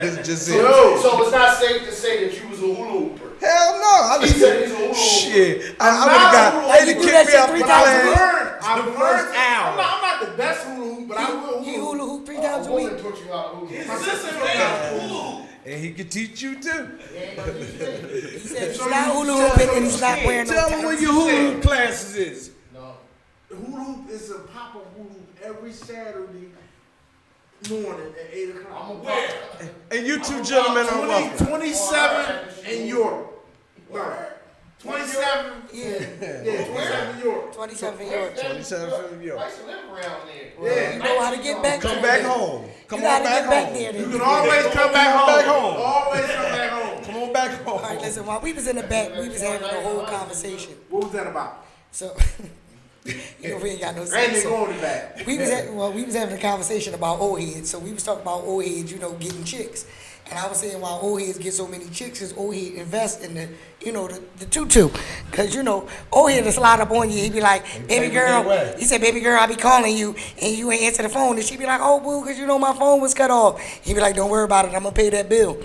It's just So it's not safe to say that you was a hula hooper. Hell no. I He just said he's a hula hooper. shit. I would have got. They done kicked me out the class. I've learned. I'm not the best hula hoop, but I will. He hula hoop 3 times a week. Put you out of hula hoop. My sister made hula hoop. And he can teach you too. He said he's not hula hooping and he's not wearing no Tell him where your hula hoop classes is. No. Hula hoop is a pop-up hula hoop every Saturday morning at 8 o'clock. And you two gentlemen are welcome. 27 in York. No. 27. Yeah. 27 in York. 27 York. 27 New York. I used to live around there. Yeah. You know how to get back. Come back home. Come You on gotta back get back home. there. You Then. can always come back home. home. Always come back home. Come on back home. All right, listen. While we was in the back, we was having a whole conversation. What was that about? So, you know, we ain't got no I ain't sense. been So going to back. we was having a conversation about old heads. So we was talking about old heads, you know, getting chicks. And I was saying why old heads get so many chicks is old head invest in the, you know, the tutu. Cause you know, old head will slide up on you. He be like, baby girl, he said, baby girl, I be calling you and you ain't answer the phone. And she be like, oh boo, cause you know my phone was cut off. He be like, don't worry about it, I'm gonna pay that bill.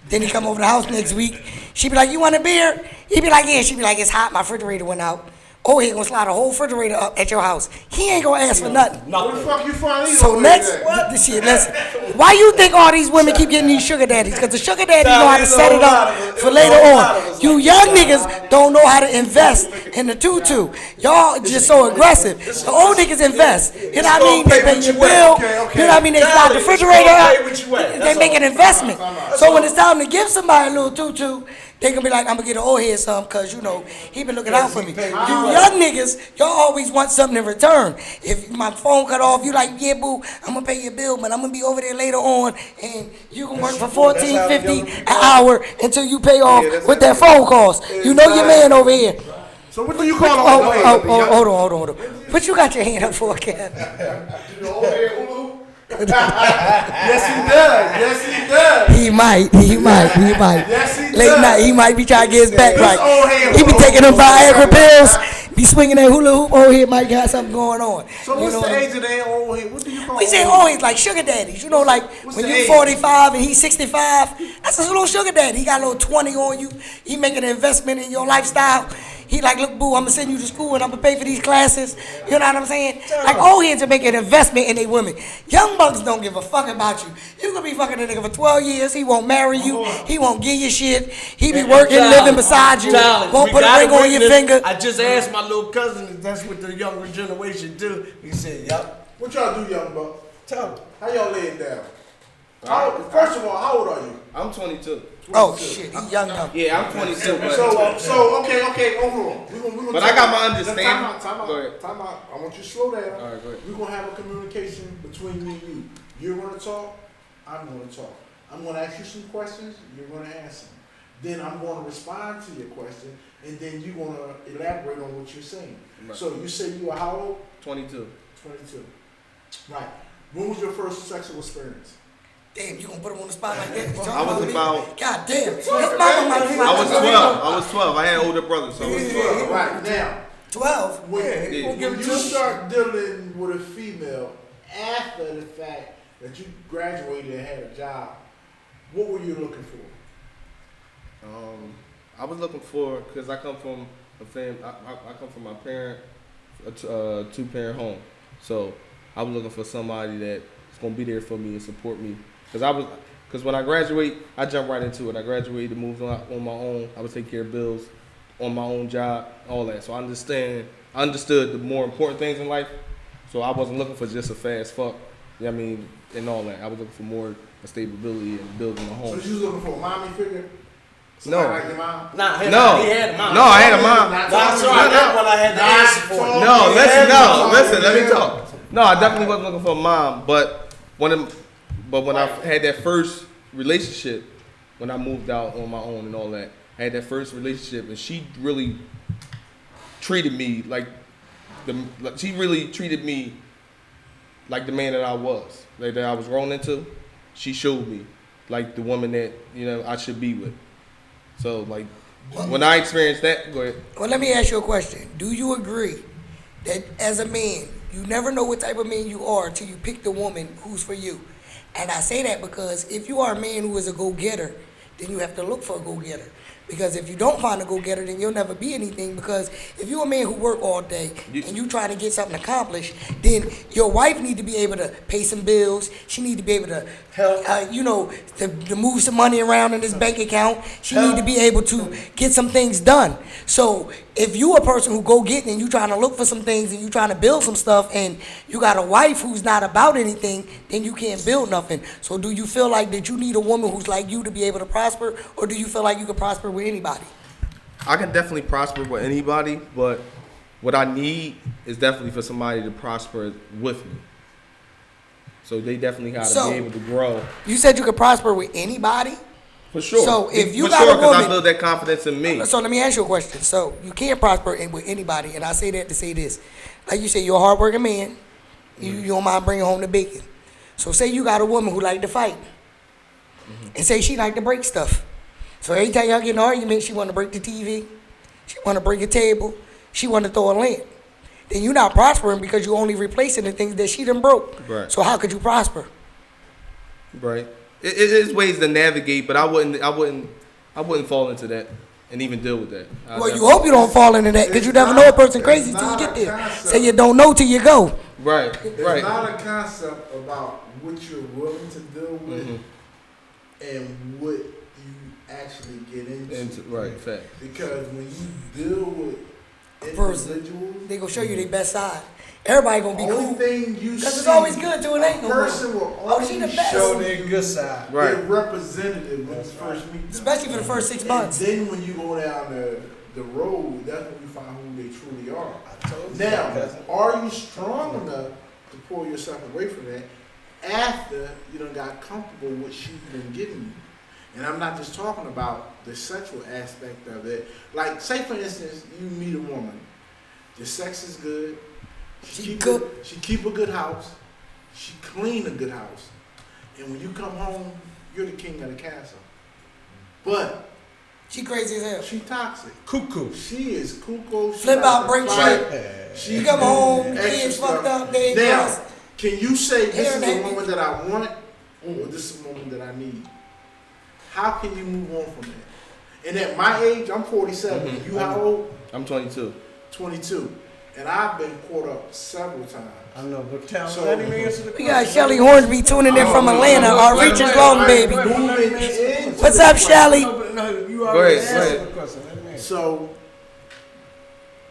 Then he come over the house next week. She be like, you want a beer? He be like, yeah. She be like, it's hot, my refrigerator went out. Oh, he gonna slide a whole refrigerator up at your house. He ain't gonna ask for nothing. Where the fuck you find these So old next, ladies at? why you think all these women keep getting these sugar daddies? Because the sugar daddy know how to set it up for later on. You young niggas don't know how to invest in the tutu. Y'all just so aggressive. The old niggas invest. You know what I mean? They pay your bill. You know what I mean? They slide the refrigerator up. They make an investment. So when it's time to give somebody a little tutu, they gonna be like, I'm gonna get an old head some, cause you know, he been looking out for me. You young niggas, y'all always want something in return. If my phone cut off, you like, yeah boo, I'm gonna pay your bill, but I'm gonna be over there later on, and you can work for $14.50 an hour until you pay off with that phone cost. You know your man over here. So what do you call an old lady? Hold on. What you got your hand up for, Ken? You know, old head hula hoop. Yes, he does. He might. Yes, he Late does. night, he might be trying to get his back This right. old head He be hula taking them hoop. Viagra pills, be swinging that hula hoop. Old head might got something going on. So You what's know the what I mean? age of that old head? What do you call We say old? always like sugar daddies. You know, like What's when the you age? 45 and he's 65, that's a little sugar daddy. He got a little 20 on you. He making an investment in your lifestyle. He like, look, boo, I'm gonna send you to school and I'm gonna pay for these classes. You know what I'm saying? Like old heads are making an investment in their women. Young bucks don't give a fuck about you. You could be fucking a nigga for 12 years. He won't marry you. He won't give you shit. He be working, living beside you. Won't put a ring on your finger. I just asked my little cousin if that's what the younger generation do. He said, yup. What y'all do, young buck? Tell him. How y'all lay it down? First of all, how old are you? I'm 22. Oh shit, he young. Yeah, I'm 22. But So okay, hold on. We gonna But I got my understanding. Time Go ahead. out. I want you to slow down. All right, go ahead. We're gonna have a communication between me and you. You're gonna talk. I'm gonna talk. I'm gonna ask you some questions. You're gonna answer them. Then I'm gonna respond to your question, and then you're gonna elaborate on what you're saying. Right. So you say you are how old? 22. 22. Right. When was your first sexual experience? Damn, you gonna put him on the spot like that? I was about. God damn. His mama might be I was 12. I was 12. I had an older brother, so I was 12. Right now. 12. When Yeah. you start dealing with a female after the fact that you graduated and had a job, what were you looking for? I was looking for, because I come from a family. I come from my parent, a two-parent home. So I was looking for somebody that's gonna be there for me and support me. Because when I graduate, I jump right into it. I graduated, moved on my own. I would take care of bills on my own job, all that. So I understood the more important things in life. So I wasn't looking for just a fast fuck. You know what I mean, and all that. I was looking for more stability and building a home. So you was looking for a mommy figure? No. Like your mom? No. He had a mom. No, I had a mom. That's right. That's what I had to answer for. No, listen, let me talk. No, I definitely wasn't looking for a mom, but when I had that first relationship, when I moved out on my own and all that, I had that first relationship, and she really treated me like the man that I was, like that I was grown into. She showed me like the woman that I should be with. So like when I experienced that, go ahead. Well, let me ask you a question. Do you agree that as a man, you never know what type of man you are until you pick the woman who's for you? And I say that because if you are a man who is a go-getter, then you have to look for a go-getter. Because if you don't find a go-getter, then you'll never be anything. Because if you're a man who work all day and you trying to get something accomplished, then your wife need to be able to pay some bills. She need to be able to help, to move some money around in this bank account. She need to be able to get some things done. So if you a person who go getting and you trying to look for some things and you trying to build some stuff and you got a wife who's not about anything, then you can't build nothing. So do you feel like that you need a woman who's like you to be able to prosper, or do you feel like you can prosper with anybody? I can definitely prosper with anybody, but what I need is definitely for somebody to prosper with me. So they definitely got to be able to grow. You said you could prosper with anybody? For sure. So if you for got sure, a woman, because I build that confidence in me. So let me ask you a question. So you can't prosper with anybody, and I say that to say this. Like you say, you're a hardworking man. You don't mind bringing home the bacon. So say you got a woman who like to fight, and say she like to break stuff. So every time y'all get in an argument, she want to break the TV, she want to break a table, she want to throw a lamp. Then you're not prospering because you're only replacing the things that she done broke. Right. So how could you prosper? Right. It is ways to navigate, but I wouldn't fall into that and even deal with that. Well, you hope you don't fall into that because you never know a person crazy till you get there. Say you don't know till you go. Right. It's not a concept about what you're willing to deal with and what you actually get into. Right. Fact. Because when you deal with individuals, they gonna show you their best side. Everybody gonna be cool. Because it's always good to an angle. Person will always show their good side. Right. Their representative when you first meet them. Especially for the first 6 months. And then when you go down the road, that's when you find who they truly are. Now, are you strong enough to pull yourself away from that after you done got comfortable with what she's been giving you? And I'm not just talking about the sexual aspect of it. Like, say for instance, you meet a woman. The sex is good. She keep a good house. She clean a good house. And when you come home, you're the king of the castle. But she crazy as hell. She toxic. Cuckoo. She is cuckoo. Flip out, break shit. She come home, kids fucked up. They now, can you say this is the woman that I want, or this is the woman that I need? How can you move on from that? And at my age, I'm 47. You how old? I'm 22. 22. And I've been caught up several times. I know, but tell me, let me answer the question. We got Shelly Hornsby tuning in from Atlanta. Our reach is long, baby. What's up, Shelly? No, you already answered the question. So,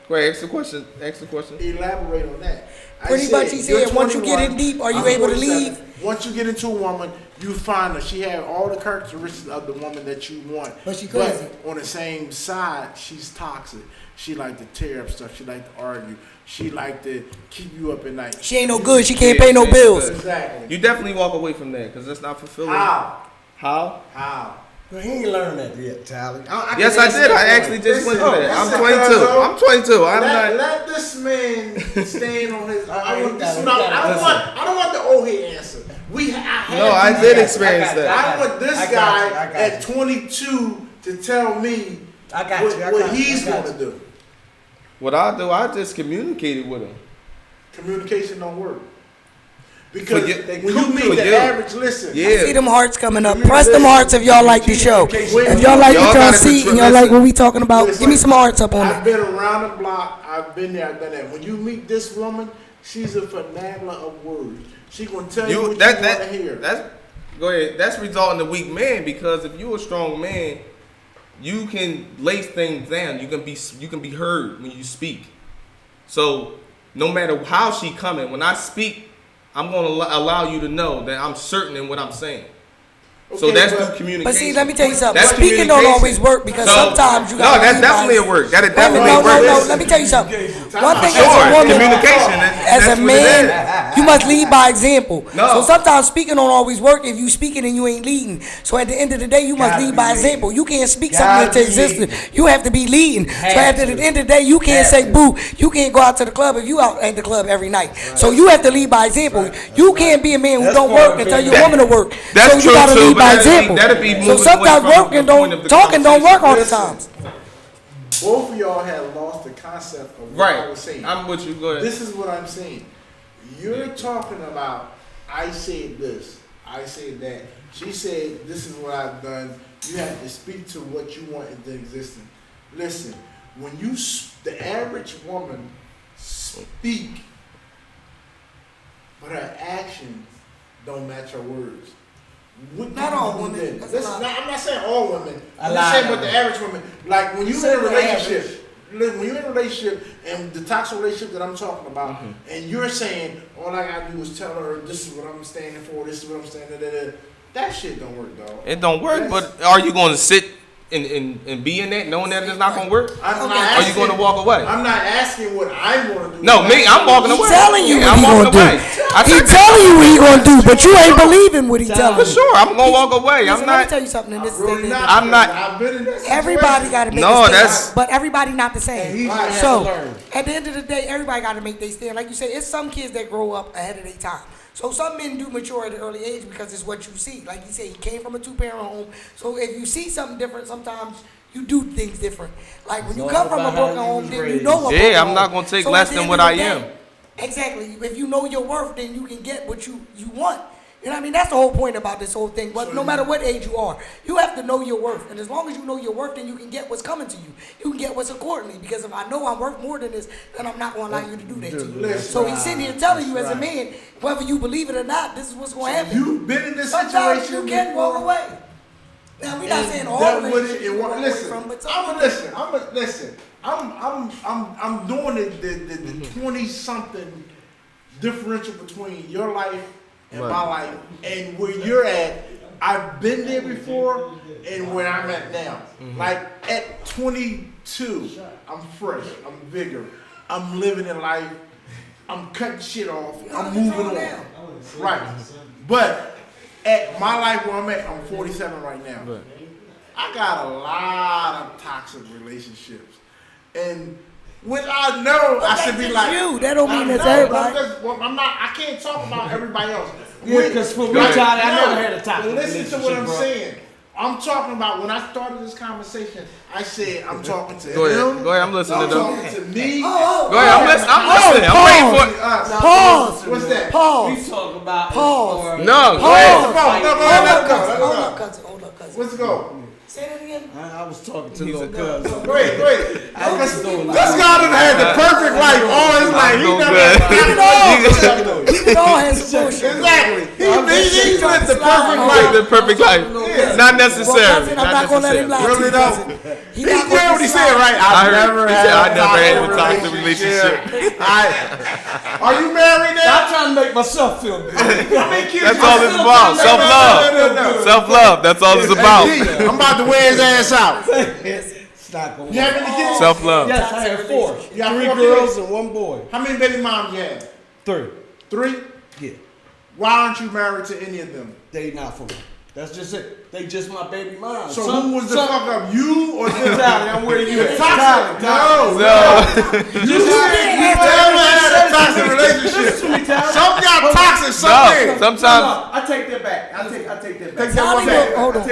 go ahead, ask the question. Elaborate on that. Pretty much he said, once you get in deep, are you able to leave? Once you get into a woman, you find that she has all the characteristics of the woman that you want. But she crazy. But on the same side, she's toxic. She like to tear up stuff. She like to argue. She like to keep you up at night. She ain't no good. She can't pay no bills. Exactly. You definitely walk away from that because that's not fulfilling. How? Well, he ain't learned that yet, Tyler. Yes, I did. I actually just went through that. I'm 22. I'm not. Let this man stand on his. I don't want the old head answer. I did experience that. I want this guy at 22 to tell me what he's going to do. What I do, I just communicated with him. Communication don't work. Because when you meet the average, listen. I see them hearts coming up. Press them hearts if y'all like the show. If y'all like what y'all see and y'all like what we talking about, give me some hearts up on it. I've been around the block. I've been there. I've done that. When you meet this woman, she's a finagler of words. She gonna tell you what you want to hear. Go ahead. That's resulting in a weak man because if you're a strong man, you can lace things down. You can be heard when you speak. So no matter how she coming, when I speak, I'm going to allow you to know that I'm certain in what I'm saying. Okay, so that's through communication. But see, let me tell you something. Speaking don't always work because sometimes you got to. No, that's definitely a work. That definitely works. No, let me tell you something. One thing as a woman, communication, as a man, you must lead by example. No. So sometimes speaking don't always work if you speaking and you ain't leading. So at the end of the day, you must lead by example. You can't speak something into existence. You have to be leading. So at the end of the day, you can't say boo. You can't go out to the club if you out at the club every night. So you have to lead by example. You can't be a man who don't work and tell your woman to work. So you gotta lead by example. So sometimes working talking don't work all the times. Both of y'all have lost the concept of what I was saying. I'm with you. Go ahead. This is what I'm saying. You're talking about, I said this, I said that. She said, this is what I've done. You have to speak to what you want into existence. Listen, when the average woman speak, but her actions don't match her words. Not all women. Listen, I'm not saying all women. I'm just saying but the average women. Like when you're in a relationship, and the toxic relationship that I'm talking about, and you're saying all I gotta do is tell her this is what I'm standing for, this is what I'm standing for. That shit don't work, dog. It don't work, but are you going to sit and be in that knowing that it's not going to work? Are you going to walk away? I'm not asking what I'm going to do. No, me, I'm walking away. He's telling you what I'm he's walking going to do. He's telling you what he's going to do, but you ain't believing what he's telling you. For sure, I'm going to walk away. Listen, I'm let me not. tell you something. And this is I'm not. I've been in that situation. Everybody got to make No, a stand, that's- but everybody not the same. Right. So at the end of the day, everybody got to make their stand. Like you said, it's some kids that grow up ahead of their time. So some men do mature at an early age because it's what you see. Like you said, he came from a 2-parent home. So if you see something different, sometimes you do things different. Like when you come from a broken home, then you know what. Yeah, I'm not gonna take less than what I am. Exactly. If you know your worth, then you can get what you want. You know what I mean? That's the whole point about this whole thing. But no matter what age you are, you have to know your worth. And as long as you know your worth, then you can get what's coming to you. You can get what's accordingly. Because if I know I'm worth more than this, then I'm not going to allow you to do that to you. So he's sitting here telling you as a man, whether you believe it or not, this is what's going to happen. You've been in this Sometimes situation. you can walk away. Now we're not saying all relationships you walk away from, but I'm doing the 20-something differential between your life and my life, and where you're at. I've been there before, and where I'm at now. Like at 22, I'm fresh, I'm vigor, I'm living in life, I'm cutting shit off, I'm moving on. Right, but at my life where I'm at, I'm 47 right now. I got a lot of toxic relationships, and which I know I should be like you. That don't mean that's everybody. I'm not. I can't talk about everybody else. Yeah, because for me, Charlie, I never had a toxic Listen to what I'm relationship, bro. saying. I'm talking about when I started this conversation. I said I'm talking to Go ahead. him. Go ahead. I'm listening I'm to them. talking to me. Go ahead. I'm listening. I'm waiting for it. Us. Pause. What's that? Pause. We talk about Pause. No, go Hold ahead. up, cousin. Hold up, cousin. Let's go. Say that again. I was talking to little cousin. Wait. I was doing This guy done had the perfect life all his life. He No never good. We all had some bullshit. Exactly. He lived the perfect Like life. the perfect life. Not necessary. Cousin, I'm not gonna let him lie to Really you, don't. cousin. He heard what he said, right? I heard. never He had said, I never had a a toxic relationship. Are you married now? I'm trying to make myself feel good. That's all it's about. Self-love. Self-love. That's all it's about. I'm about to wear his ass out. It's not going You have any kids? Self-love. Yes, I have 4. You got 3 4 girls kids? and 1 boy. How many baby moms you have? 3. 3? Yeah. Why aren't you married to any of them? They not for me. That's just it. They just my baby mom. So who was the fuck up? You or them? Tyler, I'm where you at. Toxic? Tyler. You never had a toxic relationship. Some got toxic, some No, did. sometimes. I take that back. I take that Take back. that one back. Hold on.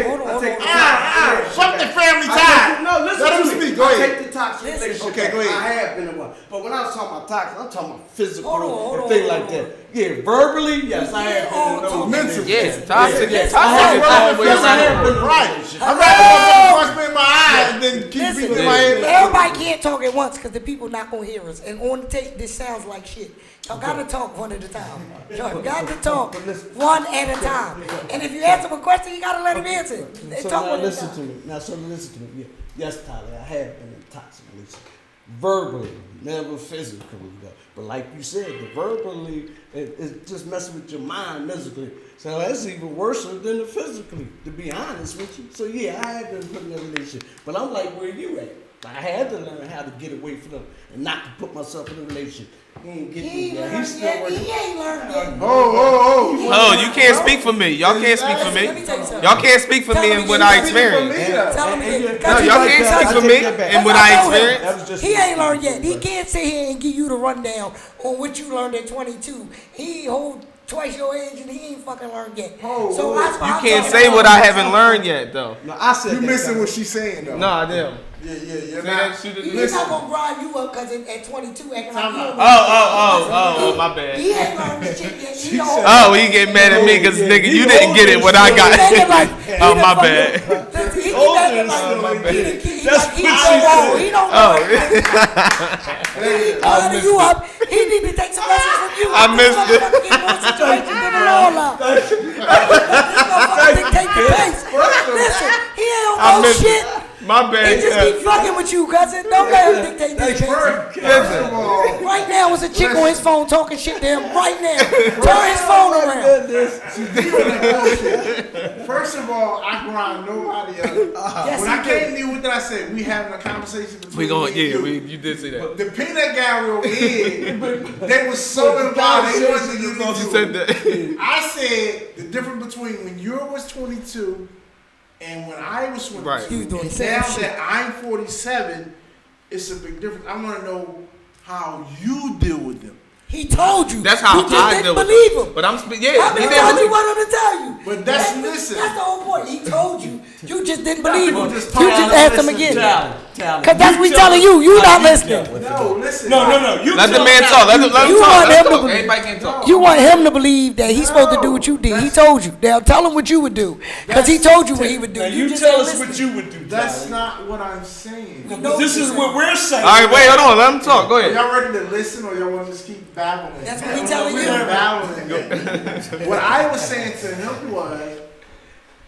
Fuck the family tie. No, listen Let to him me. speak. Go I ahead. take the toxic relationship. Okay, go ahead. I have been in one. But when I was talking about toxic, I'm talking about physical Hold on, and things like that. Yeah, verbally, yes, I have been in those. Mentally. Yeah, toxic. Yes, Toxic is always yes, I have been Right. in I'd rather punch me in my eye and then keep Listen, beating in my head. everybody can't talk at once because the people not gonna hear us. And on the tape, this sounds like shit. Y'all gotta talk one at a time. Y'all got to talk one at a time. And if you ask him a question, you gotta let him answer. So Talk now one at a listen to time. me. Now, so listen to me. Yeah. Yes, Tyler, I have been in toxic relationship. Verbally, never physically, though. But like you said, the verbally, it just messing with your mind physically. So that's even worse than the physically, to be honest with you. So yeah, I have been put in a relationship. But I'm like where you at. I had to learn how to get away from them and not to put myself in a relationship. He ain't getting He me ain't there. learned He's still yet. working. He ain't learned yet. Oh, you can't speak for me. Y'all can't speak for me. Let me tell you something. Y'all can't speak for me and what I experienced. Tell him And again. No, y'all can't speak for me and what I experienced. That was just He ain't learned yet. He can't sit here and give you the rundown on what you learned at 22. He hold twice your age and he ain't fucking learned yet. Oh, So that's why You I'm can't talking say about- what I haven't learned yet, though. No, I said You that, missing guys. what she's saying though. No, I didn't. Yeah, Say not. that shit He's again. not gonna grind you up because at 22 acting like you don't know. Oh, my bad. He ain't learned this shit yet. He don't Oh, he get mad at me because nigga, you didn't get it what I He acting got. like Oh, my bad. He keep acting like he don't know. He don't Oh, know. He grinding you up. He need to take some lessons from you. I missed it. This motherfucker get more situations than it all out. This motherfucker dictate the pace. Listen, he ain't I on no missed shit. it. My He bad. just keep fucking with you, cousin. Don't let him dictate this pace. First of all, Right now, was a chick on his phone talking shit to him. Right now, turn his phone around. First of all, I grind nobody else. Yes, When he I did. came to you, what did I say? We having a conversation between We going, me and yeah, you. you did say that. The peanut gallery over here, they was so involved. They wanted to You get into said it. that. I said the difference between when you was 22 and when I was 22. Right. He was doing the And same now shit. that I'm 47, it's a big difference. I want to know how you deal with them. He told you. That's how you just I didn't deal with believe it. him. But I'm, yeah. I've he been said telling you believe. what I'm to tell you. But that's listen. That's the whole point. He told you. You just didn't believe him. people just You talk just out asked him listen, again. Tally. Because that's what we telling you. You not listening. No, listen. No. You Let the tell man Tally. talk. Let him You talk. want Let him him to talk. believe. Everybody can talk. You want him to believe that he's supposed to do what you did. He told you. Now tell him what you would do. Because he told you what he would do. Now you just tell ain't us what listening. you would do. That's Tally. not what I'm saying. know This what is you're what we're saying. All right, wait, hold on. Let him talk. Go Are ahead. y'all ready to listen or y'all want to just keep babbling? That's what he telling you. Babbling. What I was saying to him was,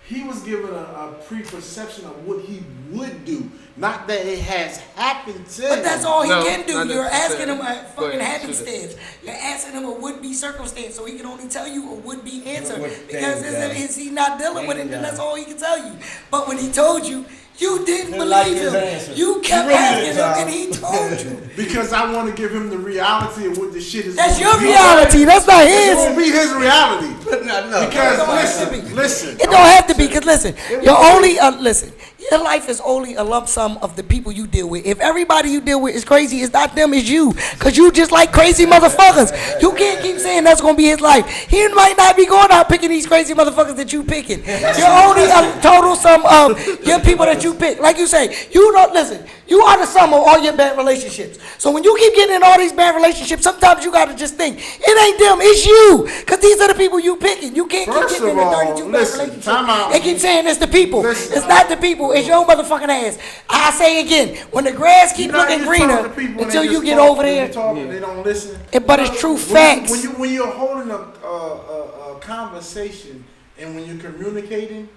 he was given a preperception of what he would do, not that it has happened to him. But that's all he No, can do. not You're asking him a necessarily. Go fucking ahead, shoot happenstance. You're asking him a would-be circumstance, so he can only tell you a would-be answer. What- Because dang, is he not dealing with it, Dang, then guy. that's all he can tell you. But when he told you, you didn't Didn't like believe his him. answer. You kept You really asking didn't, him, Tom. and he told you. Because I want to give him the reality of what the shit is. That's gonna your be. reality. That's not It his. won't be his reality. No. Because It don't have to be. listen. It don't have to be, because listen, you're only, listen, your life is only a lump sum of the people you deal with. If everybody you deal with is crazy, it's not them, it's you. Because you just like crazy motherfuckers. You can't keep saying that's going to be his life. He might not be going out picking these crazy motherfuckers that you picking. You're only a total sum of your people that you pick. Like you say, you don't, listen, you are the sum of all your bad relationships. So when you keep getting in all these bad relationships, sometimes you got to just think, it ain't them, it's you. Because these are the people you picking. You can't First keep getting of into all, 32 listen, bad relationships. time out. And keep saying it's the people. Listen, It's not the people. It's your motherfucking ass. I say again, when the grass keep You know, looking you greener talk to people and until they you just get talk, over they there. talk, They don't listen. But it's true facts. When you're holding a conversation and when you're communicating,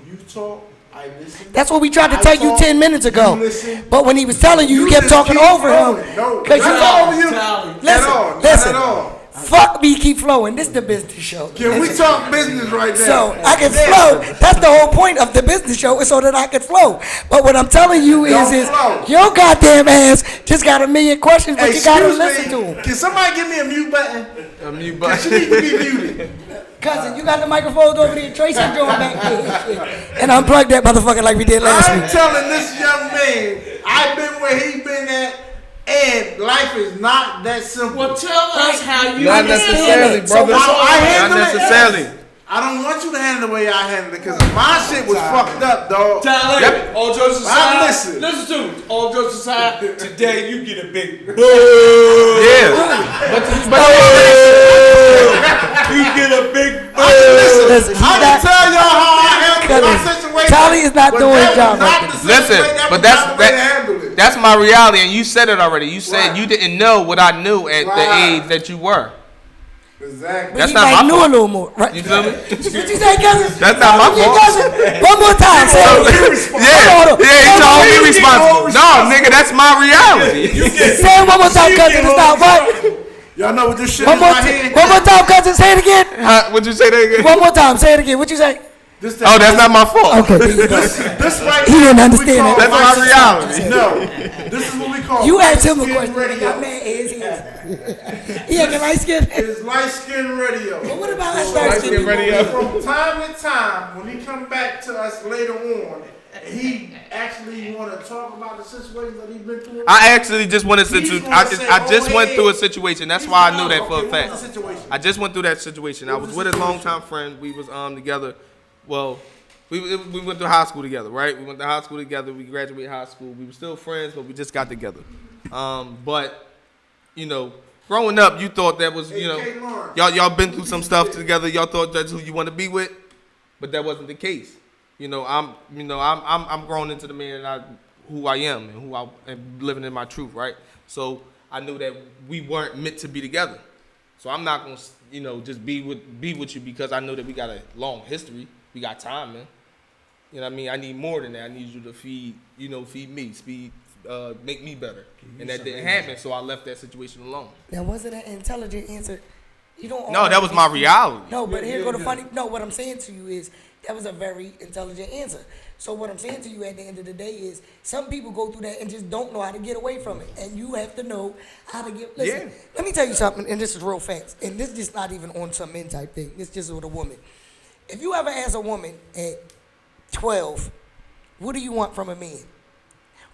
you talk. I listen. That's what we tried to I tell you talk, 10 minutes ago. you listen. But when he was telling you, you kept just talking keep over him. flowing. No, Because you not over you. Tally. At Listen, all. Not listen. at all. Fuck me, keep flowing. This is the business show. Can we talk business right now? So I can flow. That's the whole point of the business show, is so that I can flow. But what I'm telling you Don't is flow. your goddamn ass just got a million questions, but Hey, you gotta excuse listen me. to them. Can somebody give me a mute button? A mute She button. needs to be muted. Cousin, you got the microphones over there. Tracy join back there. And unplug that motherfucker like we did last I'm week. telling this young man, I've been where he been at, and life is not that simple. Well, tell us how you Not understand necessarily, it. brother. So I Not handle it. necessarily. I don't want you to handle the way I handle it, because my shit was fucked up, dog. Tally. Yep. All jokes I aside. Listen to me. All jokes aside. Today you get a big boo. Yeah. You get a big boo. Listen, he's I not- can tell y'all how I handle my Cousin, situation. Tally is not but doing that his job was not right the there. same Listen, way, that but was not the way to handle it. that's my reality, and you said it already. You said Right. you didn't know what I knew at the Right. age that you were. Exactly. That's He not might my knew fault. a little more. Right? You feel me? What you say, cousin? That's not my Yeah, fault. cousin. One more time. Say it. Yeah, Hold on. yeah, he Hold told on. me responsible. No, nigga, that's my reality. Say it one more time, cousin. It's not what? Y'all know what this shit One is more right here? one more time, cousin. Say it again. Would you say that again? One more time. Say it again. What you say? This Oh, that's not my fault. Okay, there you go. This right He here didn't is what we understand call that. That's my life reality. No, this is what we call You asked him a light-skin question. radio. That man is his. He acting light skin. It's light skin radio. But what about us Light dark skin skin people? radio. From time to time, when he come back to us later on, he actually want to talk about the situation that he's been through. I actually just wanted to. He's gonna I say, just "Oh, went hey." through a situation. That's He's why I gonna- knew that for okay, a what was fact. the situation? I just went through that situation. I What was was with the a situation? longtime friend. We was together. Well, we went to high school together, right? We went to high school together. We graduated high school. We were still friends, but we just got together. But you know, growing up, you thought that was Hey, Lawrence. y'all been through some stuff together. Y'all thought that's who you want to be with, but that wasn't the case. I'm growing into the man who I am and who I am living in my truth, right? So I knew that we weren't meant to be together. So I'm not gonna, just be with you because I know that we got a long history. We got time, man. You know what I mean? I need more than that. I need you to feed me, make me better. And that didn't happen, so I left that situation alone. Now, was it an intelligent answer? You don't. No, that was my reality. No, but here go the funny. No, what I'm saying to you is that was a very intelligent answer. So what I'm saying to you at the end of the day is some people go through that and just don't know how to get away from it, and you have to know how to get. Listen, let me tell you something, and this is real facts, and this is just not even on some men type thing. It's just with a woman. If you ever ask a woman at 12, what do you want from a man?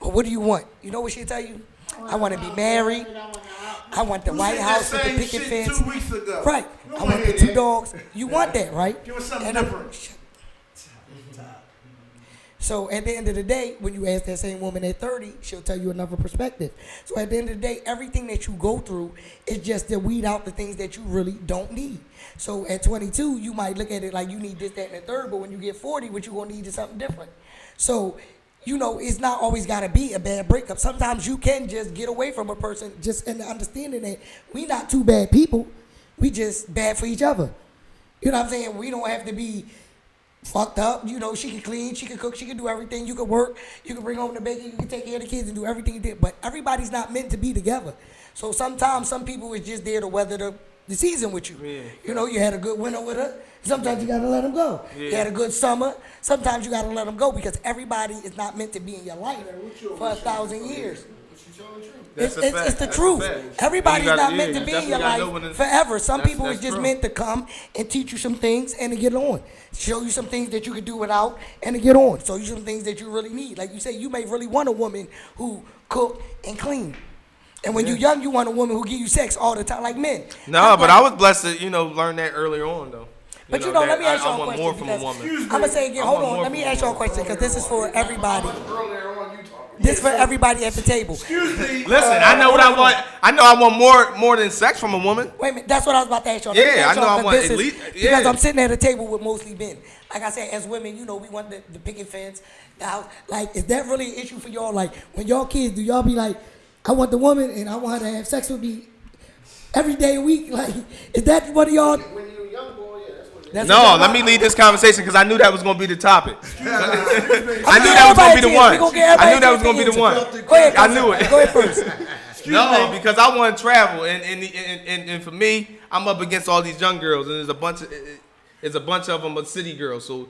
Or what do you want? You know what she'll tell you? I want to be married. I want the You White said House that with the same picket shit fence. 2 weeks ago. Right. You I don't want wanna the hear 2 that. dogs. You want that, right? Give us something And I'm- different. So at the end of the day, when you ask that same woman at 30, she'll tell you another perspective. So at the end of the day, everything that you go through is just to weed out the things that you really don't need. So at 22, you might look at it like you need this, that, and the third, but when you get 40, what you're gonna need is something different. So, it's not always gotta be a bad breakup. Sometimes you can just get away from a person just in the understanding that we not two bad people. We just bad for each other. You know what I'm saying? We don't have to be fucked up. She can clean, she can cook, she can do everything. You can work, you can bring home the bacon, you can take care of the kids and do everything you did. But everybody's not meant to be together. So sometimes some people is just there to weather the season with you. Yeah. You had a good winter with her. Sometimes you gotta let them go. Yeah. You had a good summer. Sometimes you gotta let them go because everybody is not meant to be in your life for 1,000 years. That's It's a fact. the That's a truth. fact. Everybody's You gotta- not meant yeah, to be you in your definitely gotta know when life it's- forever. Some people is that's just true. meant to come and teach you some things and to get on. Show you some things that you can do without and to get on. Show you some things that you really need. Like you say, you may really want a woman who cook and clean. And when you're young, you want a woman who give you sex all the time, like men. No, but I was blessed to, learn that earlier on, though. But that let me ask I y'all a want question. more from a because woman. I'm going to say again, I hold want on. more Let me from a ask y'all a woman. question because this is for everybody. Earlier on, you talking. This for everybody at the table. Excuse me. Listen, I know what I want. I know I want more than sex from a woman. Wait a minute, that's what I was about to ask y'all. Let me Yeah, ask I know y'all I want because at this is- least- Because yeah. I'm sitting at a table with mostly men. Like I said, as women, we want the picket fence, the house. Like, is that really an issue for y'all? Like, when y'all kids, do y'all be like, I want the woman and I want her to have sex with me every day a week? Like, is that one of y'all? When you're a young boy, yeah, that's what it is. That's No, what y'all let me want? lead this conversation because I knew that was going to be the topic. I knew get that was going to everybody be the a chance. one. We gonna get I everybody knew that was a going to be chance the one. Go ahead, I knew it. Go ahead first. No, because I want to travel, and for me, I'm up against all these young girls, and there's a bunch of them are city girls. So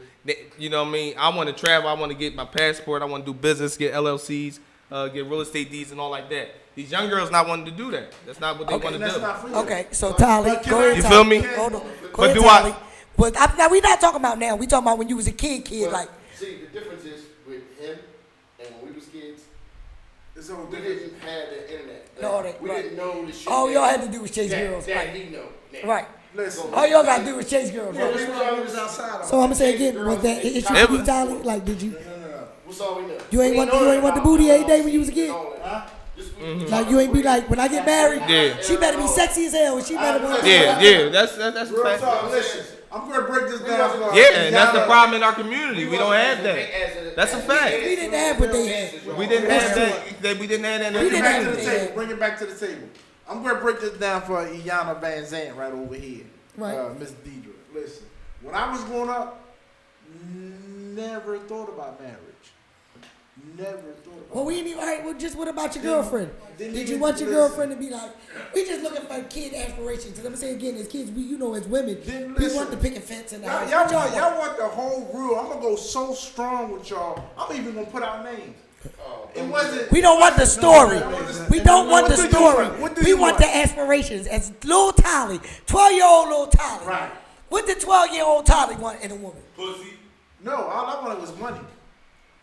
you know what I mean. I want to travel. I want to get my passport. I want to do business, get LLCs, get real estate deeds, and all like that. These young girls not wanting to do that. That's not what they want to That's do. not for you. Okay, so Tally, go ahead. You Tally. feel me? Hold on. Go But ahead, do I- Tally. But now we not talking about now. We talking about when you was a kid, But, like. see, the difference is with him and when we was kids, It's all we different. didn't have the internet. No, they- we right. didn't know the shit. All that- y'all had to do was chase that, girls, that right? he know. Now. Right. Listen. All y'all gotta do is chase girls, Yeah, right? we was outside. So I'm gonna say again, was that an issue It for you, was- Tally? Like, did you? What's all we know? You ain't want the booty every day when you was a kid? Like, you ain't be like, when I get married, Yeah. she better be sexy as hell, and she better want. Yeah, that's a Real fact. talk, listen. I'm gonna break this down for Yeah, and that's the Yana. problem in our community. We don't have that. That's a fact. We didn't have what they had. We didn't have that. We didn't have that. We Bring didn't it back have to what the they table. had. Bring it back to the table. I'm gonna break this down for Iyanla Van Zandt right over here. Right. Miss Deidre. Listen, when I was growing up, never thought about marriage. Never thought about. Well, we ain't even, all right, well, just what about your girlfriend? didn't Did you even want your listen. girlfriend to be like, we just looking for kid aspirations? Because I'm gonna say again, as kids, as women, Didn't we listen. want the picket fence and the house. Y'all What want the whole rule. I'm gonna go so strong with y'all. I'm even gonna put out names. It wasn't. We don't want the story. We don't want the What do you story. want? What do We you want want? the aspirations. As Lil Tolly, 12-year-old Lil Tolly. Right. What did 12-year-old Tolly want in a woman? Pussy. No, all I wanted was money.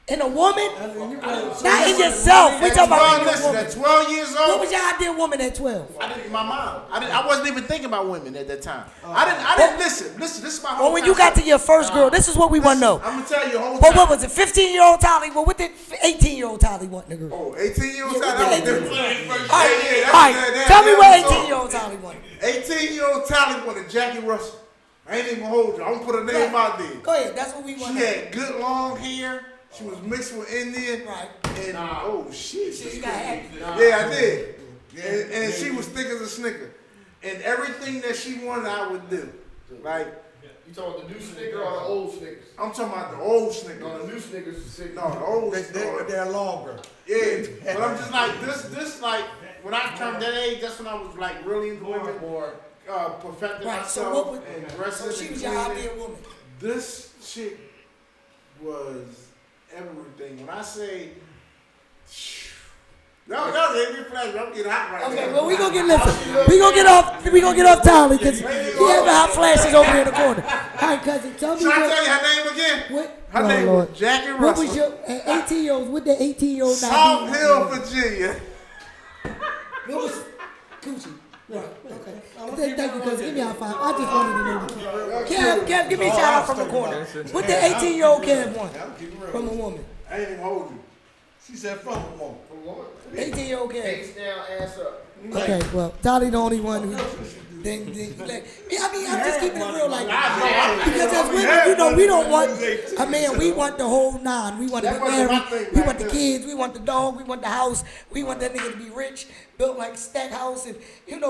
In a woman? Not in yourself. We talking about in your woman. At 12 years What old, was your ideal woman at 12? my mom. I wasn't even thinking about women at that time. I didn't listen. This is my whole. Well, when you got to your first girl, this is what we want to know. I'm gonna tell you the whole But time. what was it, 15-year-old Tolly? Well, what did 18-year-old Tolly want in a girl? Oh, 18-year-old Yeah, Tally. what That the was different. All right, Yeah, all right. that- Tell me that what was 18-year-old Tolly wanted. 18-year-old Tally wanted Jackie Russell. I ain't even gonna hold you. I'm gonna put her name out there. Go ahead, that's what we want She to know. had good long hair. She was mixed with Indian. Right. And oh shit. So you got happy. Yeah, I did. And she was thick as a snicker. And everything that she wanted, I would do. Like, You talking about the new Snicker or the old Snickers? I'm talking about the old Snickers. No, the new Snickers is sick. No, the old They're longer. Yeah, but I'm just like, this like, when I turned that age, that's when I was like really into women. Perfecting Right, so myself what would, and dressing so she and was your cleaning. ideal woman. This chick was everything. When I say, no, gave me pleasure. I'm getting hot right now. Okay, well we gonna get listen. We gonna get off Tolly because he has the hot flashes over here in the corner. All right, cousin, tell me Should I what. tell you her name again? What? Her Oh, name Lord. was Jackie What Russell. was your 18-year-olds? What the 18-year-old South Hill, Virginia. What was Coochie? Right. Okay. Thank you, cousin. Give me a high five. I just wanted to know. Kev, give me a shout out from the corner. What the 18-year-old Kev want from a woman? I ain't even hold you. She said from a woman. 18-year-old Kev. Face down, ass up. Okay, well, Tolly the only one who. Then, like, I mean, I'm just keeping it real, like, because as women, we don't want a man. We want the whole nine. We want to be married. We want the kids. We want the dog. We want the house. We want that nigga to be rich, built like Stackhouse, and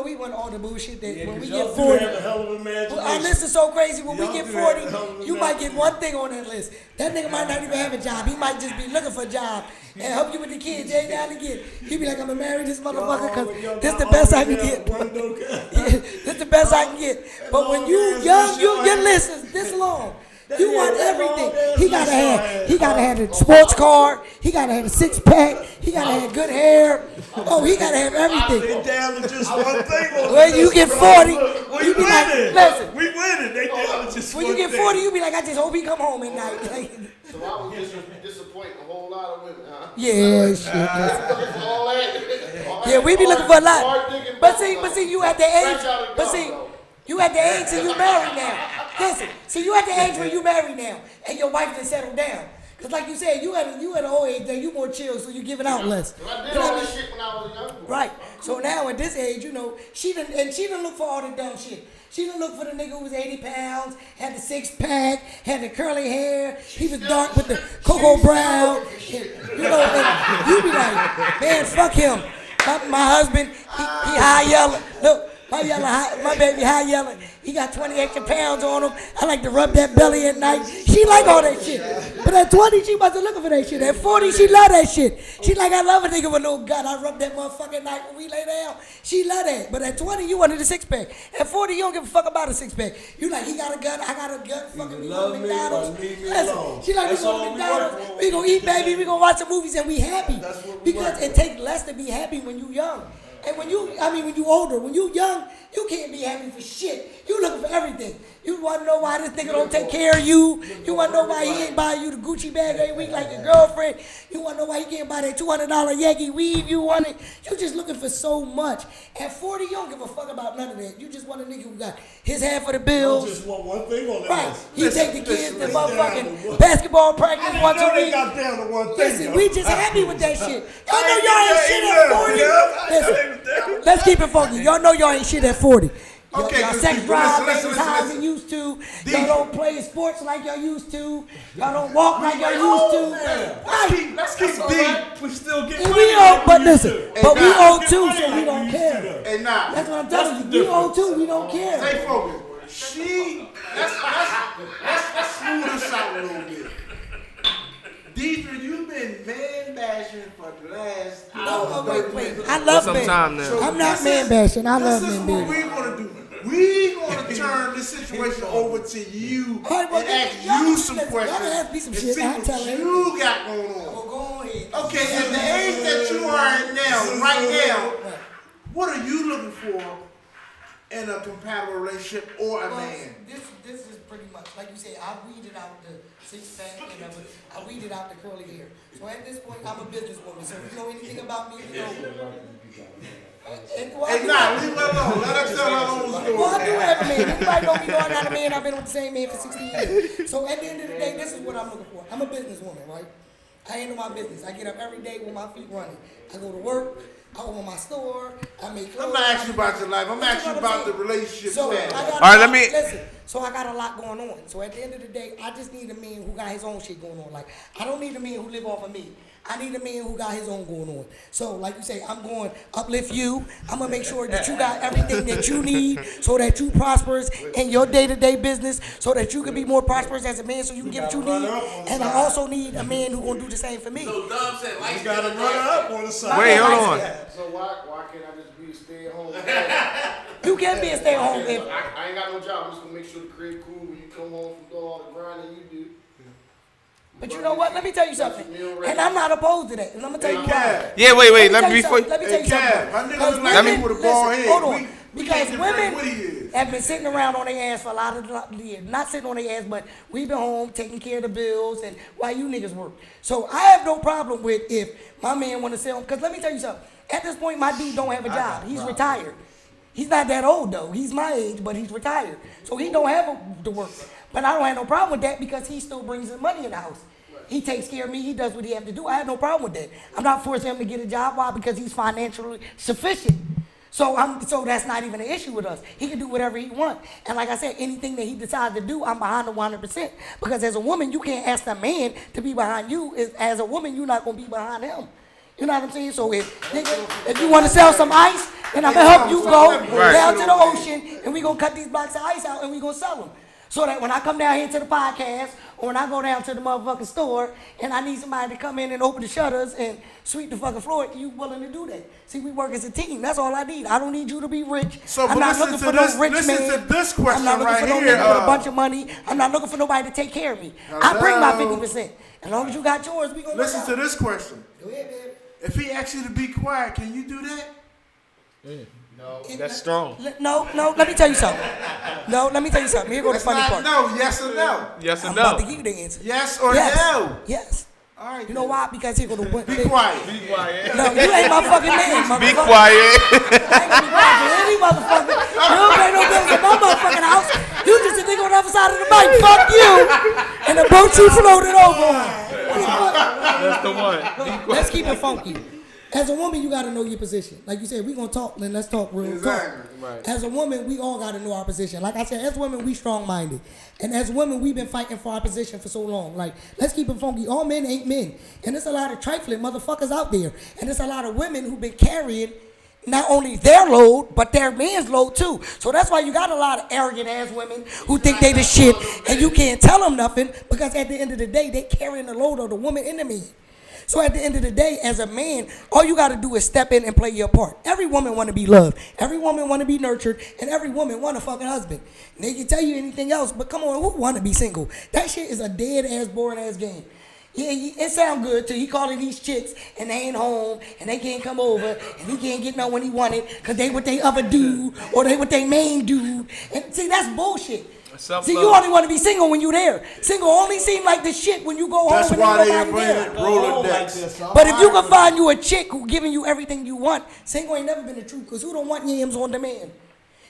we want all the bullshit that when we get 40. Our list is so crazy. When we get 40, you might get one thing on that list. That nigga might not even have a job. He might just be looking for a job and help you with the kids every now and again. He be like, I'm gonna marry this motherfucker because this the best I can get. This the best I can get. But when you young, your list is this long. You want everything. He gotta have a sports car. He gotta have a 6-pack. He gotta have good hair. Oh, he gotta have everything. Down to just one thing. When you get 40, you be like, listen. We winning. They down to just When you get 40, you be like, I just hope he come home at night. Like, So I was disappointing a whole lot of women, huh? yeah, shit. All that. Yeah, we be looking for a lot. But see, you at the age. You at the age and you married now. Listen, see, you at the age where you married now, and your wife just settled down. Cause like you said, you at an old age that you more chill, so you giving out less. I did all that shit when I was young. Right. So now at this age, she didn't look for all the dumb shit. She didn't look for the nigga who was 80 pounds, had the 6-pack, had the curly hair. He was dark with the cocoa brown. And you be like, man, fuck him. My husband, he high yellow. Look. My baby high yelling. He got 20 extra pounds on him. I like to rub that belly at night. She like all that shit. But at 20, she wasn't looking for that shit. At 40, she love that shit. She like, I love a nigga with no gut. I rub that motherfucker at night when we lay down. She love that. But at 20, you wanted a 6-pack. At 40, you don't give a fuck about a 6-pack. You like, he got a gut, I got a gut. Fucking we go to McDonald's. Listen, she like, we go to McDonald's. We gonna eat, baby. We gonna watch some movies and we happy. Because it takes less to be happy when you young. And when you older, when you young, you can't be happy for shit. You looking for everything. You want to know why this nigga don't take care of you. You want to know why he ain't buying you the Gucci bag every week like your girlfriend. You want to know why he can't buy that $200 Yankee weave you wanted. You just looking for so much. At 40, you don't give a fuck about none of that. You just want a nigga who got his half of the bills. I just want one thing on that Right. list. He take the kids to motherfucking basketball practice once a week. Got down to one thing. Listen, we just happy with that shit. Y'all know y'all ain't shit at 40. Listen, let's keep it funky. Y'all know y'all ain't shit at 40. Okay, y'all sex drive ain't as high as listen. it used to. Y'all don't play sports like y'all used to. Y'all don't walk like y'all used to. Right. Let's keep deep. We still get And money. we owe, but listen, but we nah. owe too, so we don't care. Hey, nah. That's what I'm telling you. We owe too, we don't care. Stay focused. Let's smooth this out a little bit. Deidre, you've been man bashing for the last hour. Wait. I love some men. time now. I'm not man bashing. I love This is men, what baby. we're gonna do. We're gonna turn this situation over to you All right, well, and ask y'all you some listen, questions y'all ask me some and shit. see I'll what tell her. you got going on. Well, go ahead. Okay, right now, what are you looking for in a compatible relationship or a man? This is pretty much, like you said, I weeded out the six-pack and I weeded out the curly hair. So at this point, I'm a businesswoman. So if you know anything about me, you know. Hey, nah, leave her alone. Let her tell her own story. Well, I do have a man. Anybody know me know I got a man. I've been with the same man for 16 years. So at the end of the day, this is what I'm looking for. I'm a businesswoman, right? I handle my business. I get up every day with my feet running. I go to work. I open my store. I make clothes. I'm not asking you about your life. I'm asking you about the relationship. So status. all right, let me listen. So I got a lot going on. So at the end of the day, I just need a man who got his own shit going on. Like I don't need a man who live off of me. I need a man who got his own going on. So like you say, I'm going uplift you. I'm gonna make sure that you got everything that you need, so that you prosperous in your day-to-day business, so that you can be more prosperous as a man, so you can get what you need. And I also need a man who gonna do the same for me. So Dom said, You gotta run her up on the side. Wait, hold on. So why can't I just be a stay-at-home? You can be a stay-at-home if I ain't got no job. I'm just gonna make sure the crib cool when you come home from doing all the grinding you do. But you know what? Let me tell you something. And I'm not opposed to that. And I'm gonna tell you why. Yeah, wait. Let me tell you before. something. Let me tell you Kev, something. my nigga Because look like women- me with a bald listen, head. hold on. We Because can't differentiate women what he is. have been sitting around on their ass for a lot of years. Not sitting on their ass, but we've been home taking care of the bills and while you niggas work. So I have no problem with if my man want to sell. Because let me tell you something. At this point, my dude don't have a job. He's retired. He's not that old though. He's my age, but he's retired. So he don't have to work. But I don't have no problem with that because he still brings in money in the house. He takes care of me. He does what he has to do. I have no problem with that. I'm not forcing him to get a job. Why? Because he's financially sufficient. So that's not even an issue with us. He can do whatever he wants. And like I said, anything that he decides to do, I'm behind him 100%. Because as a woman, you can't ask a man to be behind you. As a woman, you're not going to be behind him. You know what I'm saying? So if you want to sell some ice, then I'm going to help you go down to the ocean, and we're going to cut these blocks of ice out, and we're going to sell them. So that when I come down here to the podcast, or when I go down to the motherfucking store, and I need somebody to come in and open the shutters and sweep the fucking floor, you willing to do that. See, we work as a team. That's all I need. I don't need you to be rich. So, I'm but not listen looking to for this- no rich listen man. to this question I'm not looking right for no here, nigga with a bunch of money. I'm not looking for nobody to take care of me. I bring my 50%. As long as you got yours, we gonna Listen work to out. this question. Go ahead, baby. If he asks you to be quiet, can you do that? That's strong. No, let me tell you something. No, let me tell you something. Here go the It's funny not part. no, yes or no. Yes I'm and about to no. give you the answer. Yes or Yes. no. Yes. All right. You know why? Because here go the one. Be quiet. No, you ain't my fucking man, motherfucker. Be quiet. I ain't gonna be quiet for any motherfucker. You don't pay no bills in my motherfucking house. You just a nigga on the other side of the mic. Fuck you. And the boat you floated over on. That's the one. Let's keep it funky. As a woman, you gotta know your position. Like you said, we gonna talk, then let's talk real Exactly. talk. Right. As a woman, we all gotta know our position. Like I said, as women, we strong-minded. And as women, we've been fighting for our position for so long. Like, let's keep it funky. All men ain't men. And there's a lot of trifling motherfuckers out there. And there's a lot of women who've been carrying not only their load, but their man's load too. So that's why you got a lot of arrogant ass women who think they the shit, and you can't tell them nothing because at the end of the day, they carrying the load of the woman and the man. So at the end of the day, as a man, all you got to do is step in and play your part. Every woman want to be loved. Every woman want to be nurtured. And every woman want a fucking husband. And they can tell you anything else, but come on, who want to be single? That shit is a dead-ass, boring-ass game. Yeah, it sound good till he calling these chicks and they ain't home and they can't come over and he can't get no when he wanted because they with they other dude or they with they main dude. And see, that's bullshit. See, you only want to be single when you there. Single only seem like the shit when you go home That's and why ain't they nobody there. invented Rolodex. But if you can find you a chick who giving you everything you want, single ain't never been the truth because who don't want yams on demand?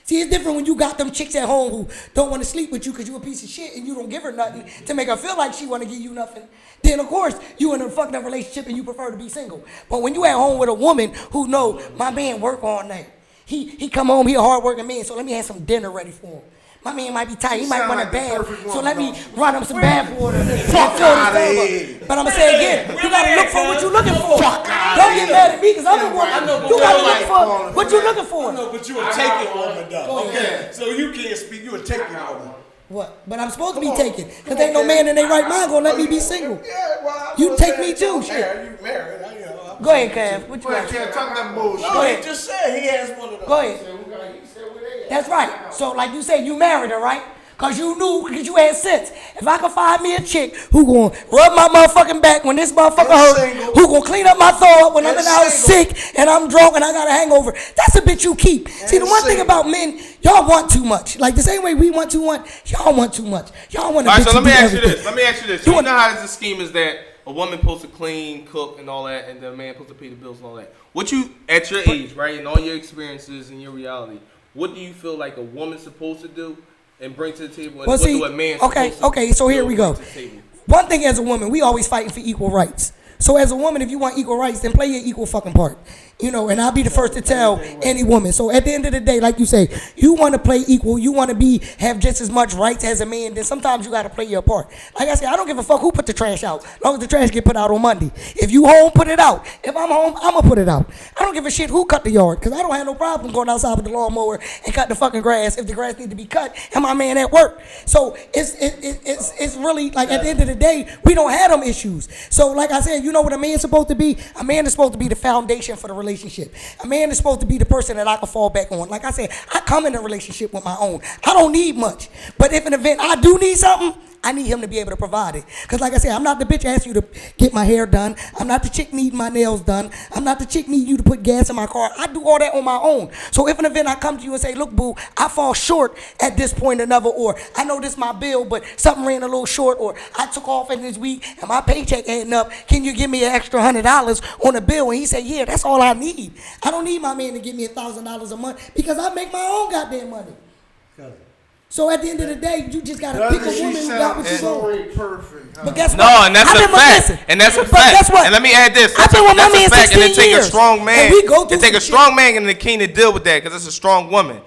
See, it's different when you got them chicks at home who don't want to sleep with you because you a piece of shit and you don't give her nothing to make her feel like she want to give you nothing. Then, of course, you in a fucked up relationship and you prefer to be single. But when you at home with a woman who know my man work all night, he come home, he a hard-working man, so let me have some dinner ready for him. My man might be tired. He might want a bath. So let me run him some bath water and fill the tub. But I'm going to say again, you got to look for what you're looking for. Don't get mad at me because I'm a woman. You got to look for what you're looking for. No, but you a taking woman, though. Okay. So you can't speak. You a taking woman. What? But I'm supposed to be taken. Because ain't no man in their right mind going to let me be single. You take me too, shit. You married. Go ahead, Kev. What you Wait, got? can't talk that bullshit. Go No, ahead. he just said he has one of those. Go ahead. That's right. So like you said, you married her, right? Because you had sense. If I could find me a chick who gonna rub my motherfucking back when this motherfucker hurt, single. who gonna clean up my throw up when I'm in And the house single. sick and I'm drunk and I got a hangover, that's a bitch you keep. See, the one thing single. about men, y'all want too much. Like the same way we want too much, y'all want too much. Y'all want a All right, bitch so to let me do ask you everything. this. Let me ask you this. You You want- know how the scheme is that a woman supposed to clean, cook, and all that, and the man supposed to pay the bills and all that. What you, at your age, right, and all your experiences and your reality, what do you feel like a woman's supposed to do and bring to the table, and Well, what see, do a man okay, supposed to so here do we and go. bring to the table? One thing as a woman, we always fighting for equal rights. So as a woman, if you want equal rights, then play your equal fucking part. You know, and I'll be the first to tell any woman. So at the end of the day, like you say, you want to play equal, you want to have just as much rights as a man, then sometimes you got to play your part. Like I said, I don't give a fuck who put the trash out, as long as the trash get put out on Monday. If you home, put it out. If I'm home, I'm going to put it out. I don't give a shit who cut the yard, because I don't have no problem going outside with the lawnmower and cut the fucking grass if the grass need to be cut and my man at work. So it's really, like, at the end of the day, we don't have them issues. So like I said, you know what a man's supposed to be? A man is supposed to be the foundation for the relationship. A man is supposed to be the person that I can fall back on. Like I said, I come in a relationship with my own. I don't need much. But if an event I do need something, I need him to be able to provide it. Because like I said, I'm not the bitch asking you to get my hair done. I'm not the chick needing my nails done. I'm not the chick needing you to put gas in my car. I do all that on my own. So if an event I come to you and say, look, boo, I fall short at this point or another, or I know this is my bill, but something ran a little short, or I took off in this week and my paycheck adding up, can you give me an extra $100 on a bill? And he said, yeah, that's all I need. I don't need my man to give me $1,000 a month because I make my own goddamn money. So at the end of the day, you just gotta pick a woman who got what you want. Perfect. But guess what? No, and that's I've a been with- fact. listen, And that's a but fact. guess what? And let me add this. I've been with my That's man a fact. And 16 it take a years. strong man. And we go through It take a some strong man and the king to deal with that, because it's a strong woman.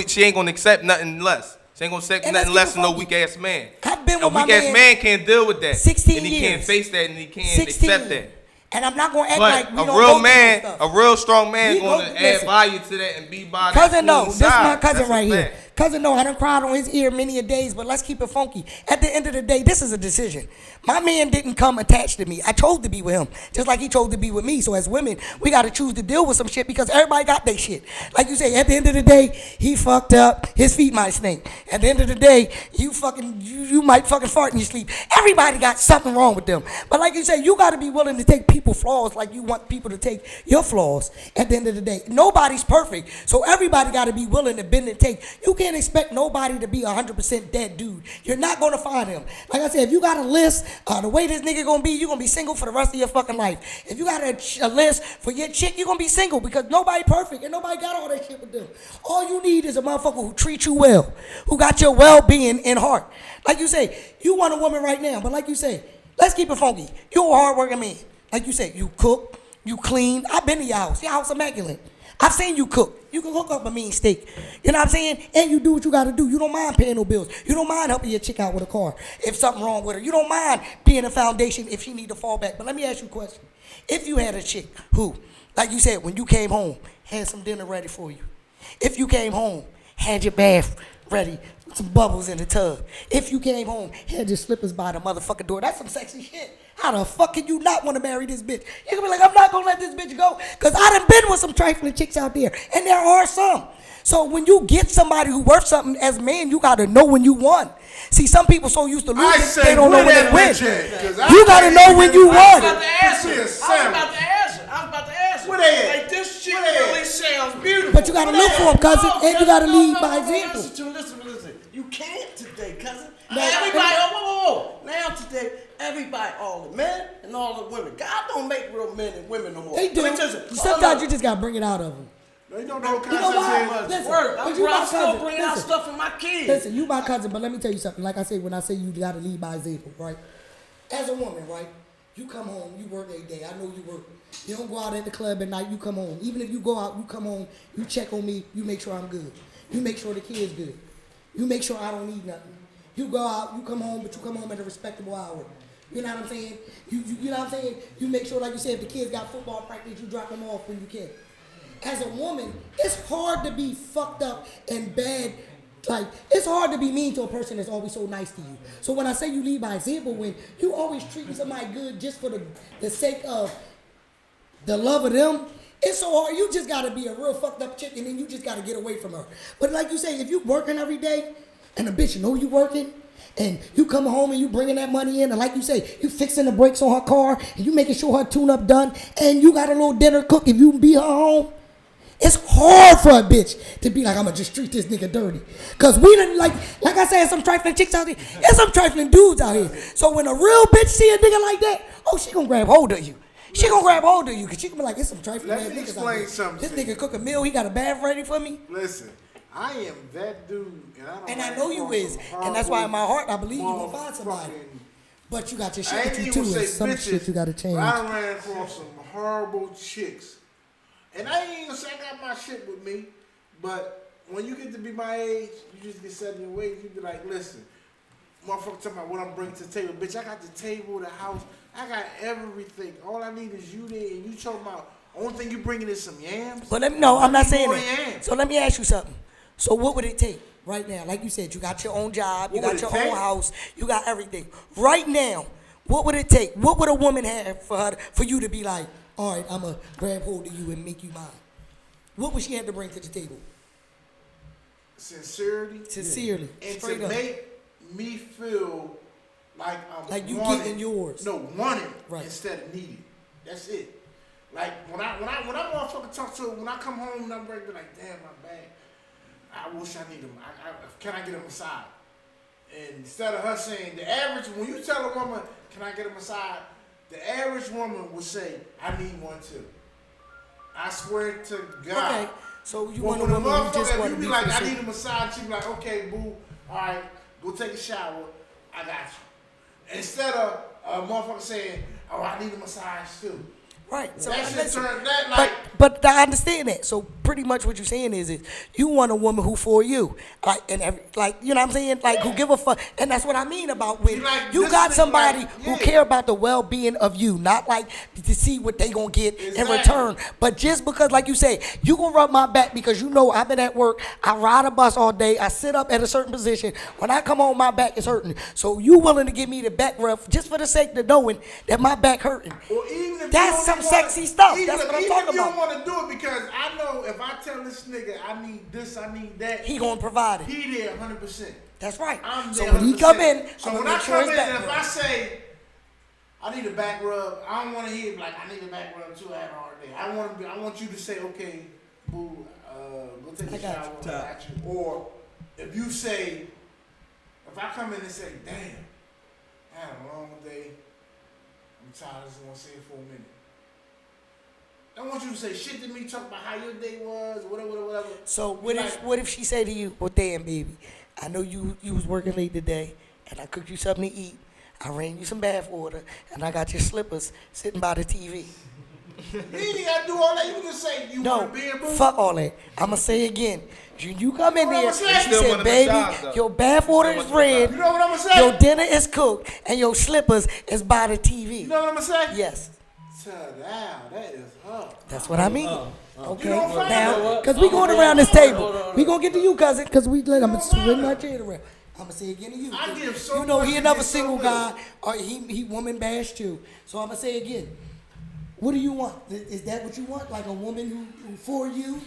She ain't gonna accept nothing less. She ain't gonna accept And nothing let's less keep than it no weak ass man. I've been A with my weak ass man man can't deal with that. 16 and he can't years. face that, and he can't 16. accept that. And I'm not gonna act But like we a don't real go through man, no a stuff. real strong man, We gonna go- add listen. value to that and be by that. Cousin, no, cool this is my side. cousin That's a right here. fact. Cousin, no, I done cried on his ear many a days, but let's keep it funky. At the end of the day, this is a decision. My man didn't come attached to me. I chose to be with him, just like he chose to be with me. So as women, we got to choose to deal with some shit because everybody got their shit. Like you say, at the end of the day, he fucked up. His feet might stink. At the end of the day, you might fucking fart in your sleep. Everybody got something wrong with them. But like you say, you got to be willing to take people's flaws like you want people to take your flaws. At the end of the day, nobody's perfect. So everybody got to be willing to bend and take. You can't expect nobody to be 100% dead dude. You're not going to find him. Like I said, if you got a list, the way this nigga going to be, you're going to be single for the rest of your fucking life. If you got a list for your chick, you're going to be single because nobody perfect and nobody got all that shit with them. All you need is a motherfucker who treats you well, who got your well-being in heart. Like you say, you want a woman right now, but like you say, let's keep it funky. You're a hard-working man. Like you say, you cook, you clean. I've been to your house immaculate. I've seen you cook. You can hook up a mean steak. You know what I'm saying? And you do what you got to do. You don't mind paying no bills. You don't mind helping your chick out with a car if something wrong with her. You don't mind being a foundation if she need to fall back. But let me ask you a question. If you had a chick who, like you said, when you came home, had some dinner ready for you. If you came home, had your bath ready, some bubbles in the tub. If you came home, had your slippers by the motherfucking door. That's some sexy shit. How the fuck can you not want to marry this bitch? You're gonna be like, I'm not gonna let this bitch go. Because I done been with some trifling chicks out there. And there are some. So when you get somebody who worth something as a man, you gotta know when you won. See, some people so used to losing, they don't know when they win. You gotta know when you won. I was about to answer. Where they at? Like, this shit really sounds beautiful. But you gotta look for them, cousin, and you gotta lead by example. Listen. You can't today, cousin. No, Everybody, whoa. Now today, everybody, all the men and all the women. God don't make real men and women no more. They do. Let me tell you, Sometimes you just gotta bring it out of them. They don't know You know why? concept Listen, work. but you my I'm still cousin. bringing out Listen. stuff for my kids. Listen, you my cousin, but let me tell you something. Like I say, when I say you gotta lead by example, right? As a woman, right? You come home, you work every day. I know you work. You don't go out at the club at night, you come home. Even if you go out, you come home, you check on me, you make sure I'm good. You make sure the kid's good. You make sure I don't need nothing. You go out, you come home, but you come home at a respectable hour. You know what I'm saying? You know what I'm saying? You make sure, like you said, if the kids got football practice, you drop them off when you can. As a woman, it's hard to be fucked up and bad. Like, it's hard to be mean to a person that's always so nice to you. So when I say you lead by example, when you always treating somebody good just for the sake of the love of them, it's so hard. You just gotta be a real fucked up chick and then you just gotta get away from her. But like you say, if you working every day and a bitch know you working, and you come home and you bringing that money in, and like you say, you fixing the brakes on her car, and you making sure her tune-up done, and you got a little dinner cook if you be her home. It's hard for a bitch to be like, I'm gonna just treat this nigga dirty. Cause we done, like I said, some trifling chicks out here, and some trifling dudes out here. So when a real bitch see a nigga like that, oh, she gonna grab hold of you. She gonna grab hold of you, cause she gonna be like, it's some trifling ass Let me niggas out explain here. something This to you. nigga cook a meal, he got a bath ready for me. Listen, I am that dude, and And I know you is, and that's why in my heart I believe you gonna find somebody. But you got your shit with you too, and some shit you gotta change. I done ran across some horrible chicks. And I ain't even gonna say I got my shit with me, but when you get to be my age, you just get set in your ways. You be like, listen, motherfucker talking about what I'm bringing to the table. Bitch, I got the table, the house, I got everything. All I need is you there, and you talking about, only thing you bringing is some yams? But let me know, I'm not saying more that. yams. So let me ask you something. So what would it take right now? Like you said, you got your own job, you What got would your it own take? house, you got everything. Right now, what would it take? What would a woman have for you to be like, all right, I'm going to grab hold of you and make you mine? What would she have to bring to the table? Sincerity. Sincerely, And straight to up. make me feel like I'm Like you wanted. getting yours. No, wanted Right. instead of needed. That's it. Like when I motherfucker talk to her, when I come home and I'm ready to be like, damn, my bad. I wish I need him. Can I get a massage? And instead of her saying the average, when you tell a woman, can I get a massage? The average woman would say, I need one too. I swear to God. Okay, so you Well, want a when a woman who just motherfucker, want if to you be be like, I specific. need a massage, she be like, okay, boo, all right, go take a shower. I got you. Instead of a motherfucker saying, oh, I need a massage too. Right. So That shit listen, turned that like. but I understand that. So pretty much what you're saying is you want a woman who for you, like you know what I'm saying, like who give a fuck, and that's what I mean about when You like you got listening, somebody like, who yeah. care about the well-being of you, not like to see what they gonna get in Exactly. return, but just because, like you say, you gonna rub my back because you know I've been at work, I ride a bus all day, I sit up at a certain position. When I come home, my back is hurting. So you willing to give me the back rub just for the sake of knowing that my back hurting? Or even if That's you some don't even sexy stuff. Even, That's what I'm even talking if you about. don't want to do it because I know if I tell this nigga I need this, I need that, He gonna provide it. he there 100%. That's right. I'm So there when he 100%. come in, so I'm when gonna I make sure come his in, back and if rub. I say I need a back rub, I don't want to hear like I need a back rub too. I had a hard day. I want you to say, okay, boo, go take I a got shower. you. I got you. Or if you say, if I come in and say, damn, I had a long day. I'm tired. I just want to say it for a minute. I want you to say shit to me, talk about how your day was, whatever. So what Like, if she say to you, well damn baby, I know you was working late today and I cooked you something to eat. I ran you some bath water and I got your slippers sitting by the TV. you ain't gotta do all that. You can just say you No, want to be a boo. fuck all that. I'ma say again. You come in You know there, what I'm saying? and she Still said, want a baby, massage, though. your bath water is red, You know what I'm gonna say? your dinner is cooked, and your slippers is by the TV. You know what I'm gonna say? Yes, Now that is her. that's what I mean. You Okay, don't find now, out. because we going around this table. We going to get to you, cousin, because I'm going to swing my chair around. I'm going to say again to you. I 'cause give so you know, much, he you another get so single little. guy, or he woman bash too. So I'm going to say again, what do you want? Is that what you want? Like a woman who for you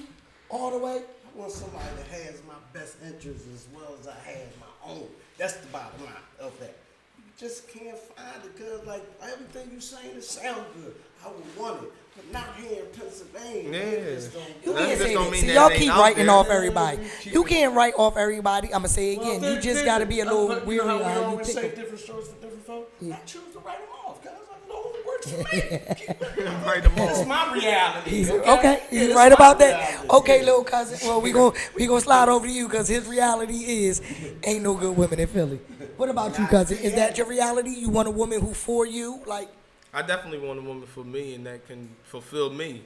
all the way? I want somebody that has my best interests as well as I have my own. That's the bottom line of that. You just can't find it because, like, everything you saying, it sounds good. I would want it, but not here in Pennsylvania. Yeah. It just don't You do can't it. just say don't that. mean See, that y'all it keep ain't out writing there. off everybody. You can't write off everybody. I'm going to say again, you just got to be a little weary You know how we how you always say pick 'em. different stories for different folks? I choose to write them off because I know what works for me. Write them It's off. my reality. Okay, Yeah, he's it's right my about that. reality. Okay, little cousin. Well, we gonna slide over to you because his reality is ain't no good women in Philly. What about you, cousin? Is that your reality? You want a woman who for you, like? I definitely want a woman for me and that can fulfill me,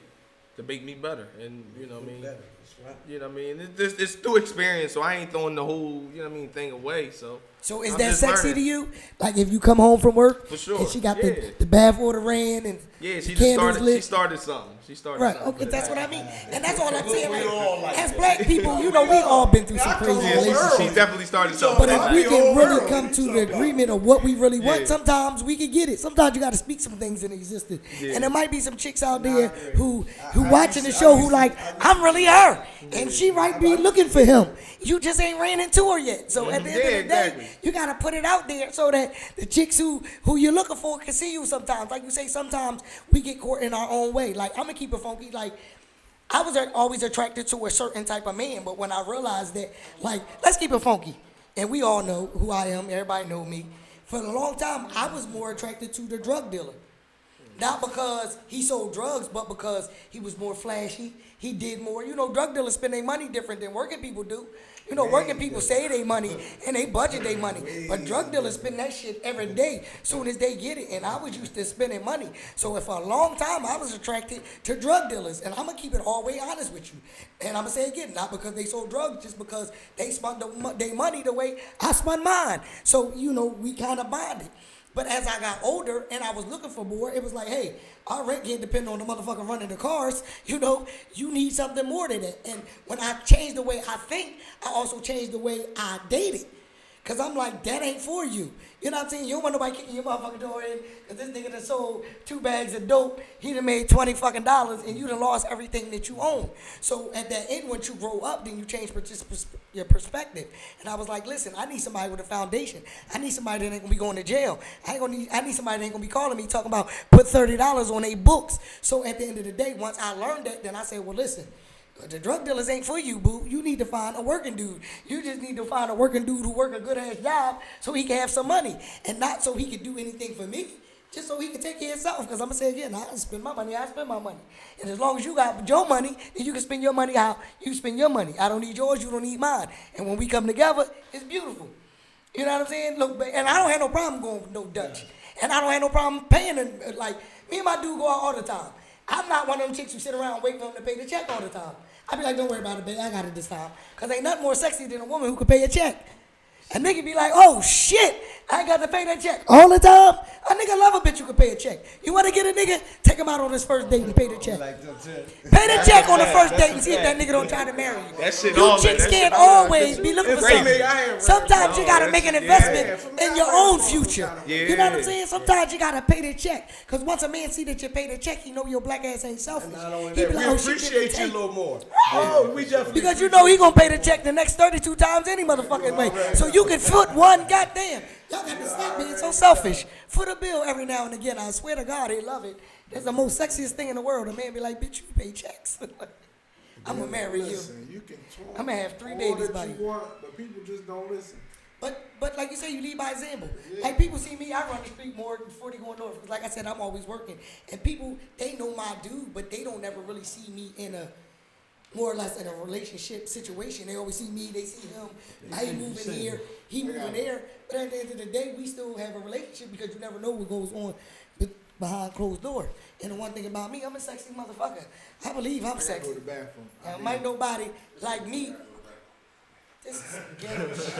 to make me better. And you know what I mean? That's right. You know what I mean? It's through experience, so I ain't throwing the whole, you know what I mean, thing away. So So is I'm that just sexy learning. to you? Like if you come home from work For sure, and she got yeah. the bath water ran and Yeah, the she just candles started. lit. She started something. She started Right, something. okay, that's what I mean. And that's all I'm saying. We all Like, like as that. black people, you know, we all been through some crazy Yeah, relationships. she definitely started something. But like if that. we can really world. come to the agreement of what we really want, Yeah. sometimes we can get it. Sometimes you got to speak some things in existence. Yeah. And there might be some chicks out there who watching the show who like, I'm really her. And she might be looking for him. You just ain't ran into her yet. So at the end of the day, exactly. you got to put it out there so that the chicks who you're looking for can see you sometimes. Like you say, sometimes we get caught in our own way. Like, I'm going to keep it funky. Like, I was always attracted to a certain type of man, but when I realized that, like, let's keep it funky, and we all know who I am, everybody know me. For a long time, I was more attracted to the drug dealer. Not because he sold drugs, but because he was more flashy, he did more. You know, drug dealers spend their money different than working people do. You know, working people save their money and they budget their money. But drug dealers spend that shit every day soon as they get it. And I was used to spending money. So for a long time, I was attracted to drug dealers. And I'm going to keep it all the way honest with you. And I'm going to say again, not because they sold drugs, just because they spent their money the way I spent mine. So, you know, we kind of bonded. But as I got older and I was looking for more, it was like, hey, our rent can't depend on the motherfucker running the cars. You know, you need something more than that. And when I changed the way I think, I also changed the way I dated. Because I'm like, that ain't for you. You know what I'm saying? You don't want nobody kicking your motherfucking door in because this nigga done sold 2 bags of dope. He done made $20 fucking and you done lost everything that you own. So at that end, once you grow up, then you change your perspective. And I was like, listen, I need somebody with a foundation. I need somebody that ain't gonna be going to jail. I need somebody that ain't gonna be calling me talking about put $30 on their books. So at the end of the day, once I learned that, then I said, well, listen, the drug dealers ain't for you, boo. You need to find a working dude. You just need to find a working dude who work a good-ass job so he can have some money. And not so he can do anything for me, just so he can take care of himself. Because I'm going to say again, I spend my money, I spend my money. And as long as you got your money, then you can spend your money how you spend your money. I don't need yours, you don't need mine. And when we come together, it's beautiful. You know what I'm saying? Look, and I don't have no problem going with no Dutch. And I don't have no problem paying them. Like, me and my dude go out all the time. I'm not one of them chicks who sit around and wait for him to pay the check all the time. I be like, don't worry about it, babe. I got it this time. Because ain't nothing more sexy than a woman who can pay a check. A nigga be like, oh, shit, I ain't got to pay that check all the time. A nigga love a bitch who can pay a check. You want to get a nigga? Take him out on his first date and pay the check. Pay the check on the first date and see if that nigga don't try to marry you. That shit You all chicks that can't shit all always be looking for crazy. something. Sometimes you got to make an investment in your own future. Yeah. You know what I'm saying? Sometimes you got to pay the check. Because once a man see that you pay the check, he know your black ass ain't selfish. Not only He that, be like, we oh, she appreciate didn't you a take. little more. Oh, we definitely Because you know he gonna pay the check the next 32 times any motherfucking way. So you can foot one goddamn. Y'all got to stop being so selfish. Foot a bill every now and again. I swear to God, they love it. That's the most sexiest thing in the world. A man be like, bitch, you pay checks. I'm gonna marry you. Listen, you can talk I'm gonna have 3 all babies that by you you. want, but people just don't listen. But like you say, you lead by example. Like people see me, I run the street more before they go north. Because like I said, I'm always working. And people, they know my dude, but they don't ever really see me in a, more or less in a relationship situation. They always see me, they see him. I moving here, he moving there. But at the end of the day, we still have a relationship because you never know what goes on behind closed doors. And the one thing about me, I'm a sexy motherfucker. I believe I'm Go sexy. to the bathroom. Now, might nobody like me. This is some ghetto shit.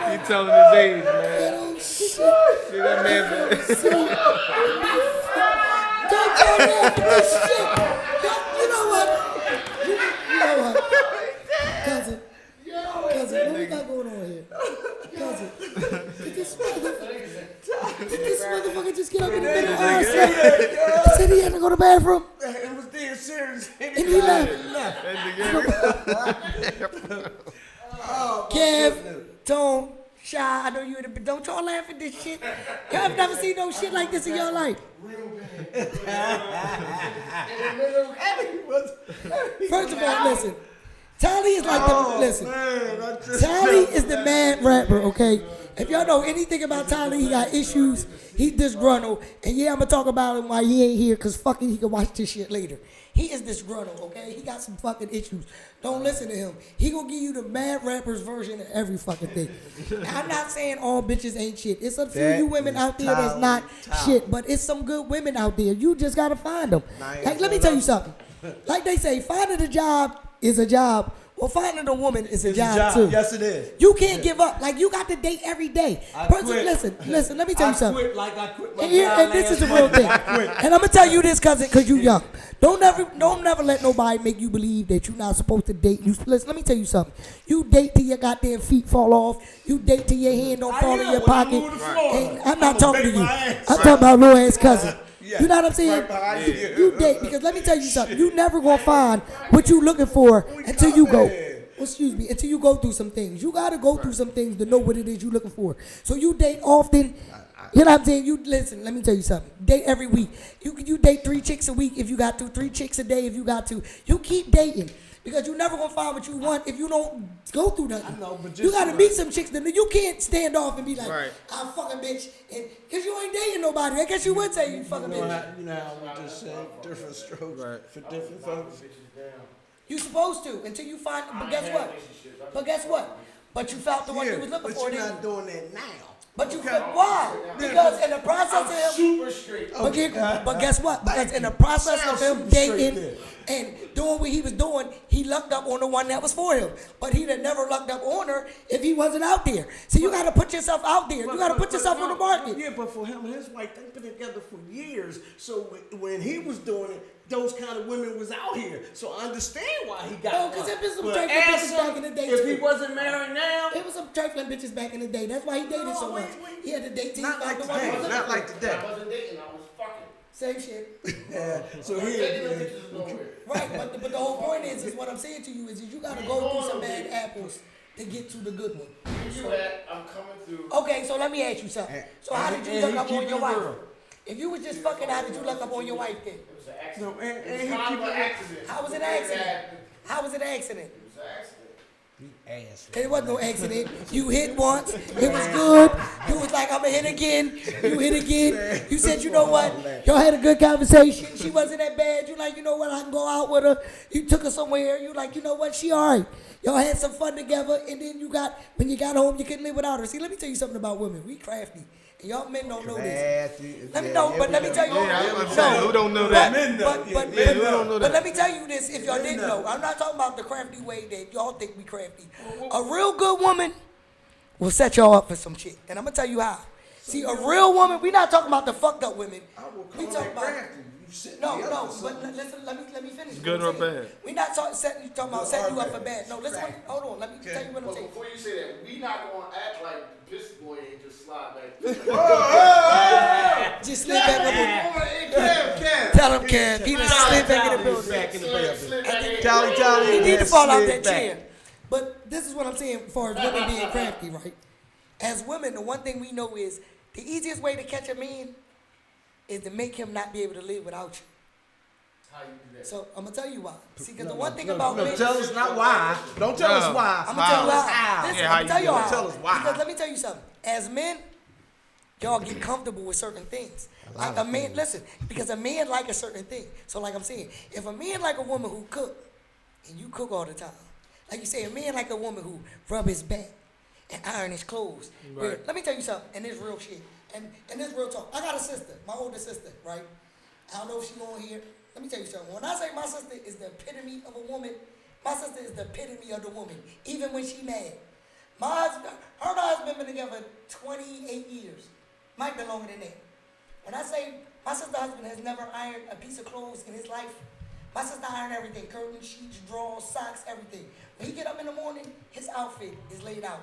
He telling his age, man. Ghetto shit. See that man? Don't go there for this shit. You know what? You know what? Cousin, what we got going on here? Cousin, did this motherfucker just get up in the middle of our set? He said he had to go to the bathroom. It was dead serious. And he left. Kev, don't shy. I know you in the, don't y'all laugh at this shit. Y'all have never seen no shit like this in your life. First of all, listen. Tally is like Tally is the mad rapper, okay? If y'all know anything about Tally, he got issues, he disgruntled, and yeah, I'm gonna talk about him while he ain't here, cause fucking he can watch this shit later. He is disgruntled, okay? He got some fucking issues. Don't listen to him. He gonna give you the mad rapper's version of every fucking thing. I'm not saying all bitches ain't shit. It's a few you women out there that's not shit, but it's some good women out there. You just gotta find them. Like, let me tell you something. Like they say, finding a job is a job Well, finding a woman is a It's job too. Yes, it is. You can't give up. Like you got to date every day. I Person, quit. listen. Let me tell you something. Quit like I quit my And, here, job and this is the last real Monday. thing. I quit. And I'm gonna tell you this, cousin, because you young. Don't never let nobody make you believe that you're not supposed to date. Listen, let me tell you something. You date till your goddamn feet fall off. You date till your hand don't fall in your pocket. And I'm not talking to you. I'm talking about little ass cousin. Yeah. You know what I'm saying? Right behind you. You date because let me tell you something. You never gonna find what you looking for until you go. Excuse me, until you go through some things. You gotta go through some things to know what it is you looking for. So you date often. You know what I'm saying? You listen. Let me tell you something. Date every week. You date 3 chicks a week if you got to. 3 chicks a day if you got to. You keep dating. Because you never gonna find what you want if you don't go through nothing. I know, but you gotta meet some chicks that you can't stand off and be like, Right. I'm fucking bitch, and cause you ain't dating nobody. I guess you would say you fucking You know bitch. how, you know how we just said different strokes for different folks. You supposed to until you find. But guess what? But guess what? But you found the one you was looking but for. you're didn't not you? doing that now. But you why? Because in the process of him. Super straight. But guess what? Because in the process of him Sounds super dating straight and doing what he was doing, he lucked up on the one that was for him. But he'd have never lucked up on her if he wasn't out there. So you gotta put yourself out there. You gotta put yourself on the market. Yeah, but for him and his wife, they've been together for years. So when he was doing it, those kind of women was out here. So I understand why he got Oh, 'cause one. there been some But trifling ask bitches him back in the day, if too. he wasn't married now. There was some trifling bitches back in the day. That's why he dated so much. He had to date till he Not found like the one he was today. looking Not for. like today. I wasn't dating, I was fucking. Same shit. Yeah. So Dating them here, bitches is nowhere. Right, but the whole point is what I'm saying to you is you gotta go through some bad apples to get to the good one. You that, I'm coming through. Okay, so let me ask you something. So how did you and look he up on keep your it wife? real. If you was just fucking, how did you look up on your wife then? It was an accident. No, and It was he kind keep of an it- accident. How was it an It accident? How was it an accident? was an accident. ass. It wasn't no accident. You hit once. It was good. You was like, I'm going to hit again. You hit again. You said, you know what? Y'all had a good conversation. She wasn't that bad. You like, you know what? I can go out with her. You took her somewhere. You like, you know what? She all right. Y'all had some fun together. And then when you got home, you couldn't live without her. See, let me tell you something about women. We crafty. And y'all men don't know this. Let me know, but let me tell you. Who don't know that? But let me tell you this, if y'all didn't know, I'm not talking about the crafty way that y'all think we crafty. A real good woman will set y'all up for some shit, and I'm gonna tell you how. See, a real woman, we not talking about the fucked up women. We talking about no. But listen, let me finish. Good or bad? We not talking about setting you up for bad. No, listen. Hold on. Let me tell you what I'm But saying. before you say that, we not gonna act like this boy ain't just slide back. Just slip back up. Tell him, Kev. He just slip back in the building. Tally, He need to fall out that chair. But this is what I'm saying as far as women being crafty, right? As women, the one thing we know is the easiest way to catch a man is to make him not be able to live without you. How you do that? So I'm gonna tell you why. See, because the one thing about men, tell us not why. Don't tell us why. I'm gonna tell you how. How? Listen, Yeah, I'm how gonna tell you you do it. how. Tell us why. Because let me tell you something. As men, y'all get comfortable with certain things. Like a man, listen, because a man like a certain thing. So like I'm saying, if a man like a woman who cook, and you cook all the time, like you say, a man like a woman who rub his back and iron his clothes. Right. Let me tell you something, and this real shit, and this real talk. I got a sister, my older sister, right? I don't know if she on here. Let me tell you something. When I say my sister is the epitome of a woman, my sister is the epitome of the woman, even when she mad. Her and her husband been together 28 years. Might be longer than that. When I say my sister's husband has never ironed a piece of clothes in his life, my sister ironed everything, curtains, sheets, drawers, socks, everything. When he get up in the morning, his outfit is laid out.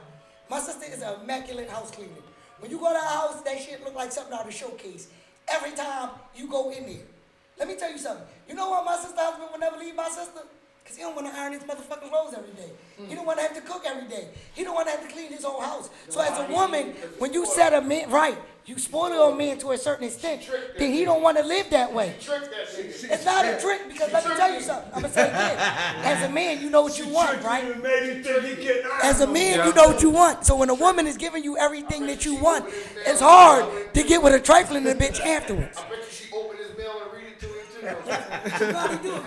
My sister is an immaculate house cleaner. When you go to our house, that shit look like something out of a showcase. Every time you go in there. Let me tell you something. You know why my sister's husband will never leave my sister? Because he don't want to iron his motherfucking clothes every day. He don't want to have to cook every day. He don't want to have to clean his whole house. So as a woman, when you set a man, right, you spoil a man to a certain extent, then he don't want to live that way. Trick that nigga. It's not a trick because let me tell you something. I'm going to say it again. As a man, you know what you want, right? As a man, you know what you want. So when a woman is giving you everything that you want, it's hard to get with a trifling bitch afterwards. I bet you she opened his mail and read it to him too. You know how to do it.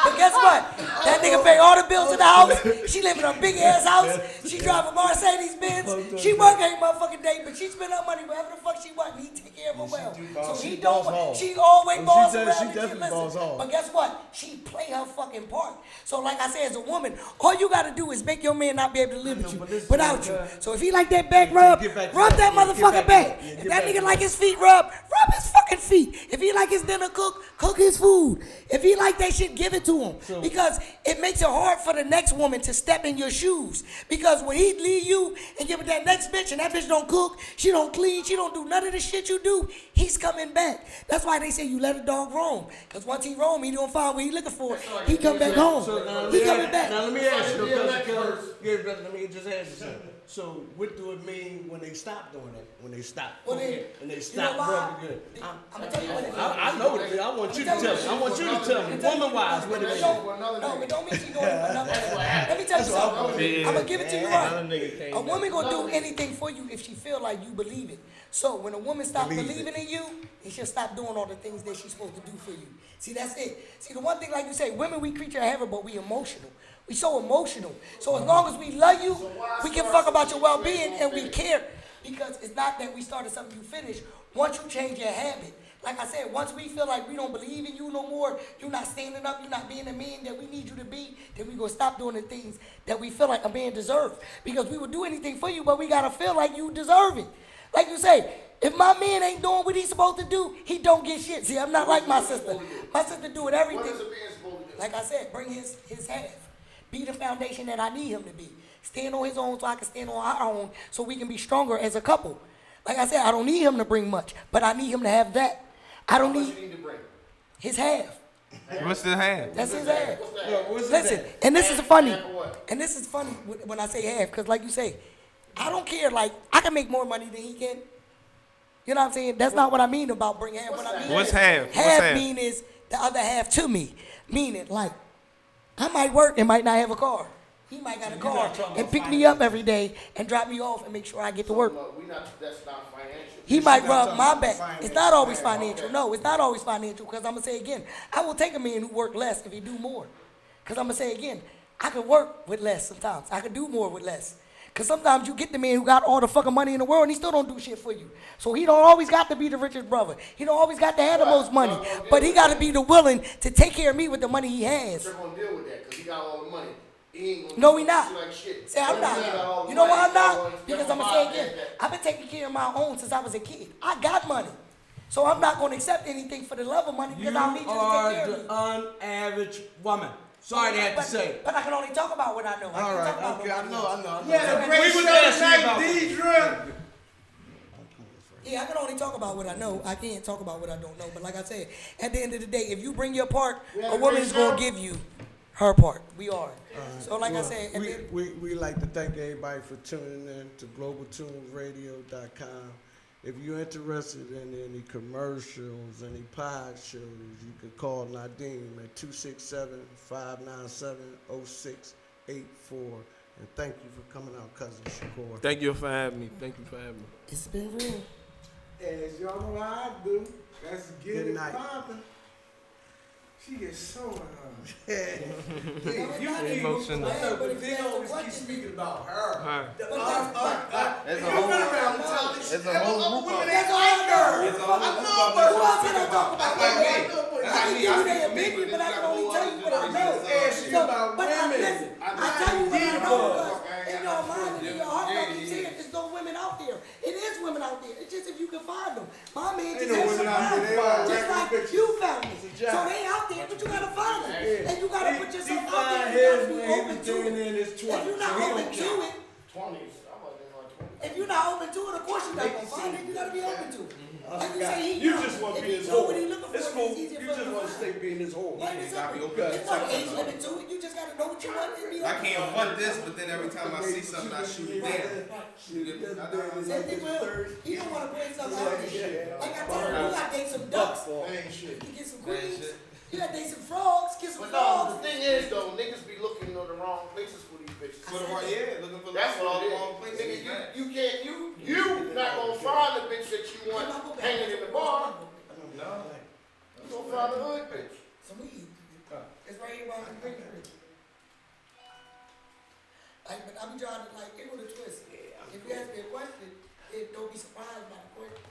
But guess what? That nigga pay all the bills in the house. She live in a big ass house. She drive a Mercedes Benz. She work every motherfucking day, but she spend her money wherever the fuck she want. And he take care of her well. So he don't. She always boss around. She and shit. definitely Listen, boss off. but guess what? She play her fucking part. So like I said, as a woman, all you gotta do is make your man not be able to live with you without you. So if he like that back rub, rub that motherfucker back. If that nigga like his feet rub his fucking feet. If he like his dinner cook his food. If he like that shit, give it to him. Because it makes it hard for the next woman to step in your shoes. Because when he leave you and give it that next bitch, and that bitch don't cook, she don't clean, she don't do none of the shit you do, he's coming back. That's why they say you let a dog roam. Because once he roam, he don't find what he looking for. He come back home. He coming back. Now let me ask you, let me just ask you something. So what do it mean when they stop doing that? When they stop cooking and they stop rubbing good? I'm gonna tell you what it is. I know what it is. I want you to tell me. I want you to tell me. Woman-wise, what it means. No, but don't mean she doing it for nothing. Let me tell you something. I'm gonna give it to you right. A woman gonna do anything for you if she feel like you believe it. So when a woman stop believing in you, then she'll stop doing all the things that she's supposed to do for you. See, that's it. See, the one thing, like you say, women, we creature of heaven, but we emotional. We so emotional. So as long as we love you, we can fuck about your well-being and we care. Because it's not that we started something you finish. Once you change your habit, like I said, once we feel like we don't believe in you no more, you're not standing up, you're not being the man that we need you to be, then we gonna stop doing the things that we feel like a man deserves. Because we would do anything for you, but we gotta feel like you deserve it. Like you say, if my man ain't doing what he's supposed to do, he don't get shit. See, I'm not like my sister. My sister do it everything. What is a man supposed to do? Like I said, bring his half. Be the foundation that I need him to be. Stand on his own so I can stand on our own so we can be stronger as a couple. Like I said, I don't need him to bring much, but I need him to have that. I don't What need you need to bring? his half. What's the hand? That's his half. What's Listen, and this is funny. Half of what? And this is funny when I say half, because like you say, I don't care. Like, I can make more money than he can. You know what I'm saying? That's not what I mean about bring half. What I mean What's is, half? What's half half? mean is the other half to me. Meaning, like, I might work and might not have a car. He might got a car and pick me up every day and drop me off and make sure I get to work. That's not financial. He might rub my back. It's not always financial. No, it's not always financial. Because I'm going to say again, I will take a man who work less if he do more. Because I'm going to say again, I can work with less sometimes. I can do more with less. Because sometimes you get the man who got all the fucking money in the world and he still don't do shit for you. So he don't always got to be the richest brother. He don't always got to have the most money. But he got to be the willing to take care of me with the money he has. You're going to deal with that because he got all the money. He ain't gonna No, do we not. like shit. Say I'm He got all not. the You know money. why I'm He got not? all- Because I'm going to say again, I've been taking care of my own since I was a kid. I got money. So I'm not going to accept anything for the love of money because I don't need you to take care of me. You are the unaverage woman. Sorry to have to say. But I can only talk about what I know. I All can't right, talk about okay, nobody else. I know. Yeah, the great We show would ask you tonight, about Deidre. Yeah, I can only talk about what I know. I can't talk about what I don't know. But like I said, at the end of the day, if you bring your part, a woman is going to give you her part. We are. So like I said, at the end, we like to thank everybody for tuning in to globaltunesradio.com. If you're interested in any commercials, any pod shows, you can call Nadeem at 267-597-0684. And thank you for coming out, Cousin Shakur. Thank you for having me. it's been real. As y'all know how I do, let's get Good it night. poppin'. She is so No, You it's not emotional. bad, but if you they ask the always keep question, speaking about her. Alright. The But that's- There's a You whole- run around and tell this there's a shit. whole Other group women of- ain't like her. I know, but who else can I talk about? That's like me. I can give you their opinion, but I can only tell you what I know. Asking So, about but I women. listen, I tell you what I know because in your mind and in your heart, don't be saying there's no women out there. It is women out there. It's just if you can find them. My man just Ain't no has women some out there. They friends, all just regular like bitches. you found me. It's a So job. they out there, but you gotta find them. And you gotta put yourself He out there. find You gotta his be when he open was to doing it. it in his If 20s. you're not so he open don't to count. it, 20s. I'm about to be like 20s. if you're not open to it, of course you're not gonna find it. You gotta be open to it. Like you say, he You young. just want to If be he his know whore. what he looking for, It's it's cool. easier You for him just to want to find. stay being his whore. Plain and gotta be simple. open. There's no age limit to it. You just gotta know what you want and be I open. can't want this, but then every time I see something, I shoot it down. Same thing with him. He don't want to bring something out there. Like I told him, you gotta date some ducks. Ain't shit. You get some queens. You gotta date some frogs. Get some But no, frogs. the thing is though, niggas be looking in the wrong places for these bitches. Looking for That's what it is. Nigga, you can't, you not gonna find the bitch that you want hanging in the bar. No. You gonna find the hood bitch. Some weed. It's right here by the refrigerator. Like, but I'm trying to like give it a twist. If you ask me a question, don't be surprised by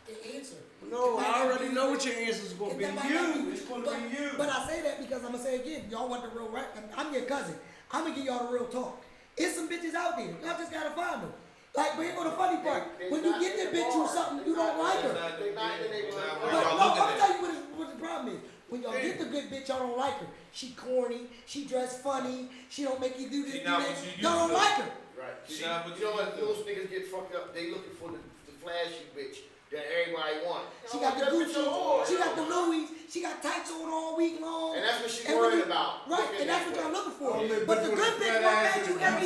the answer. No, I already know what your answer is going to be. That might not You. It's going to be you. But I say that because I'm gonna say again, y'all want the real rap. I'm your cousin. I'm gonna give y'all the real talk. It's some bitches out there. Y'all just gotta find them. Like, but here go the funny part. When you get that bitch you something, you don't like her. They not in their But no, I'm tell you what the problem is. When y'all get the good bitch, y'all don't like her. She corny. She dress funny. She don't make you do this. She Do not that. what you Y'all don't used to. like her. Right. She not what You know you what? used to. Those niggas get fucked up. They looking for the flashy bitch that everybody want. She got the Gucci. She got the Louis. She got tights on all week long. And that's what she And when worried you- about. Right, Looking and that's that what y'all way. looking for. Oh, man, But the but good bitch that won't ass match you is every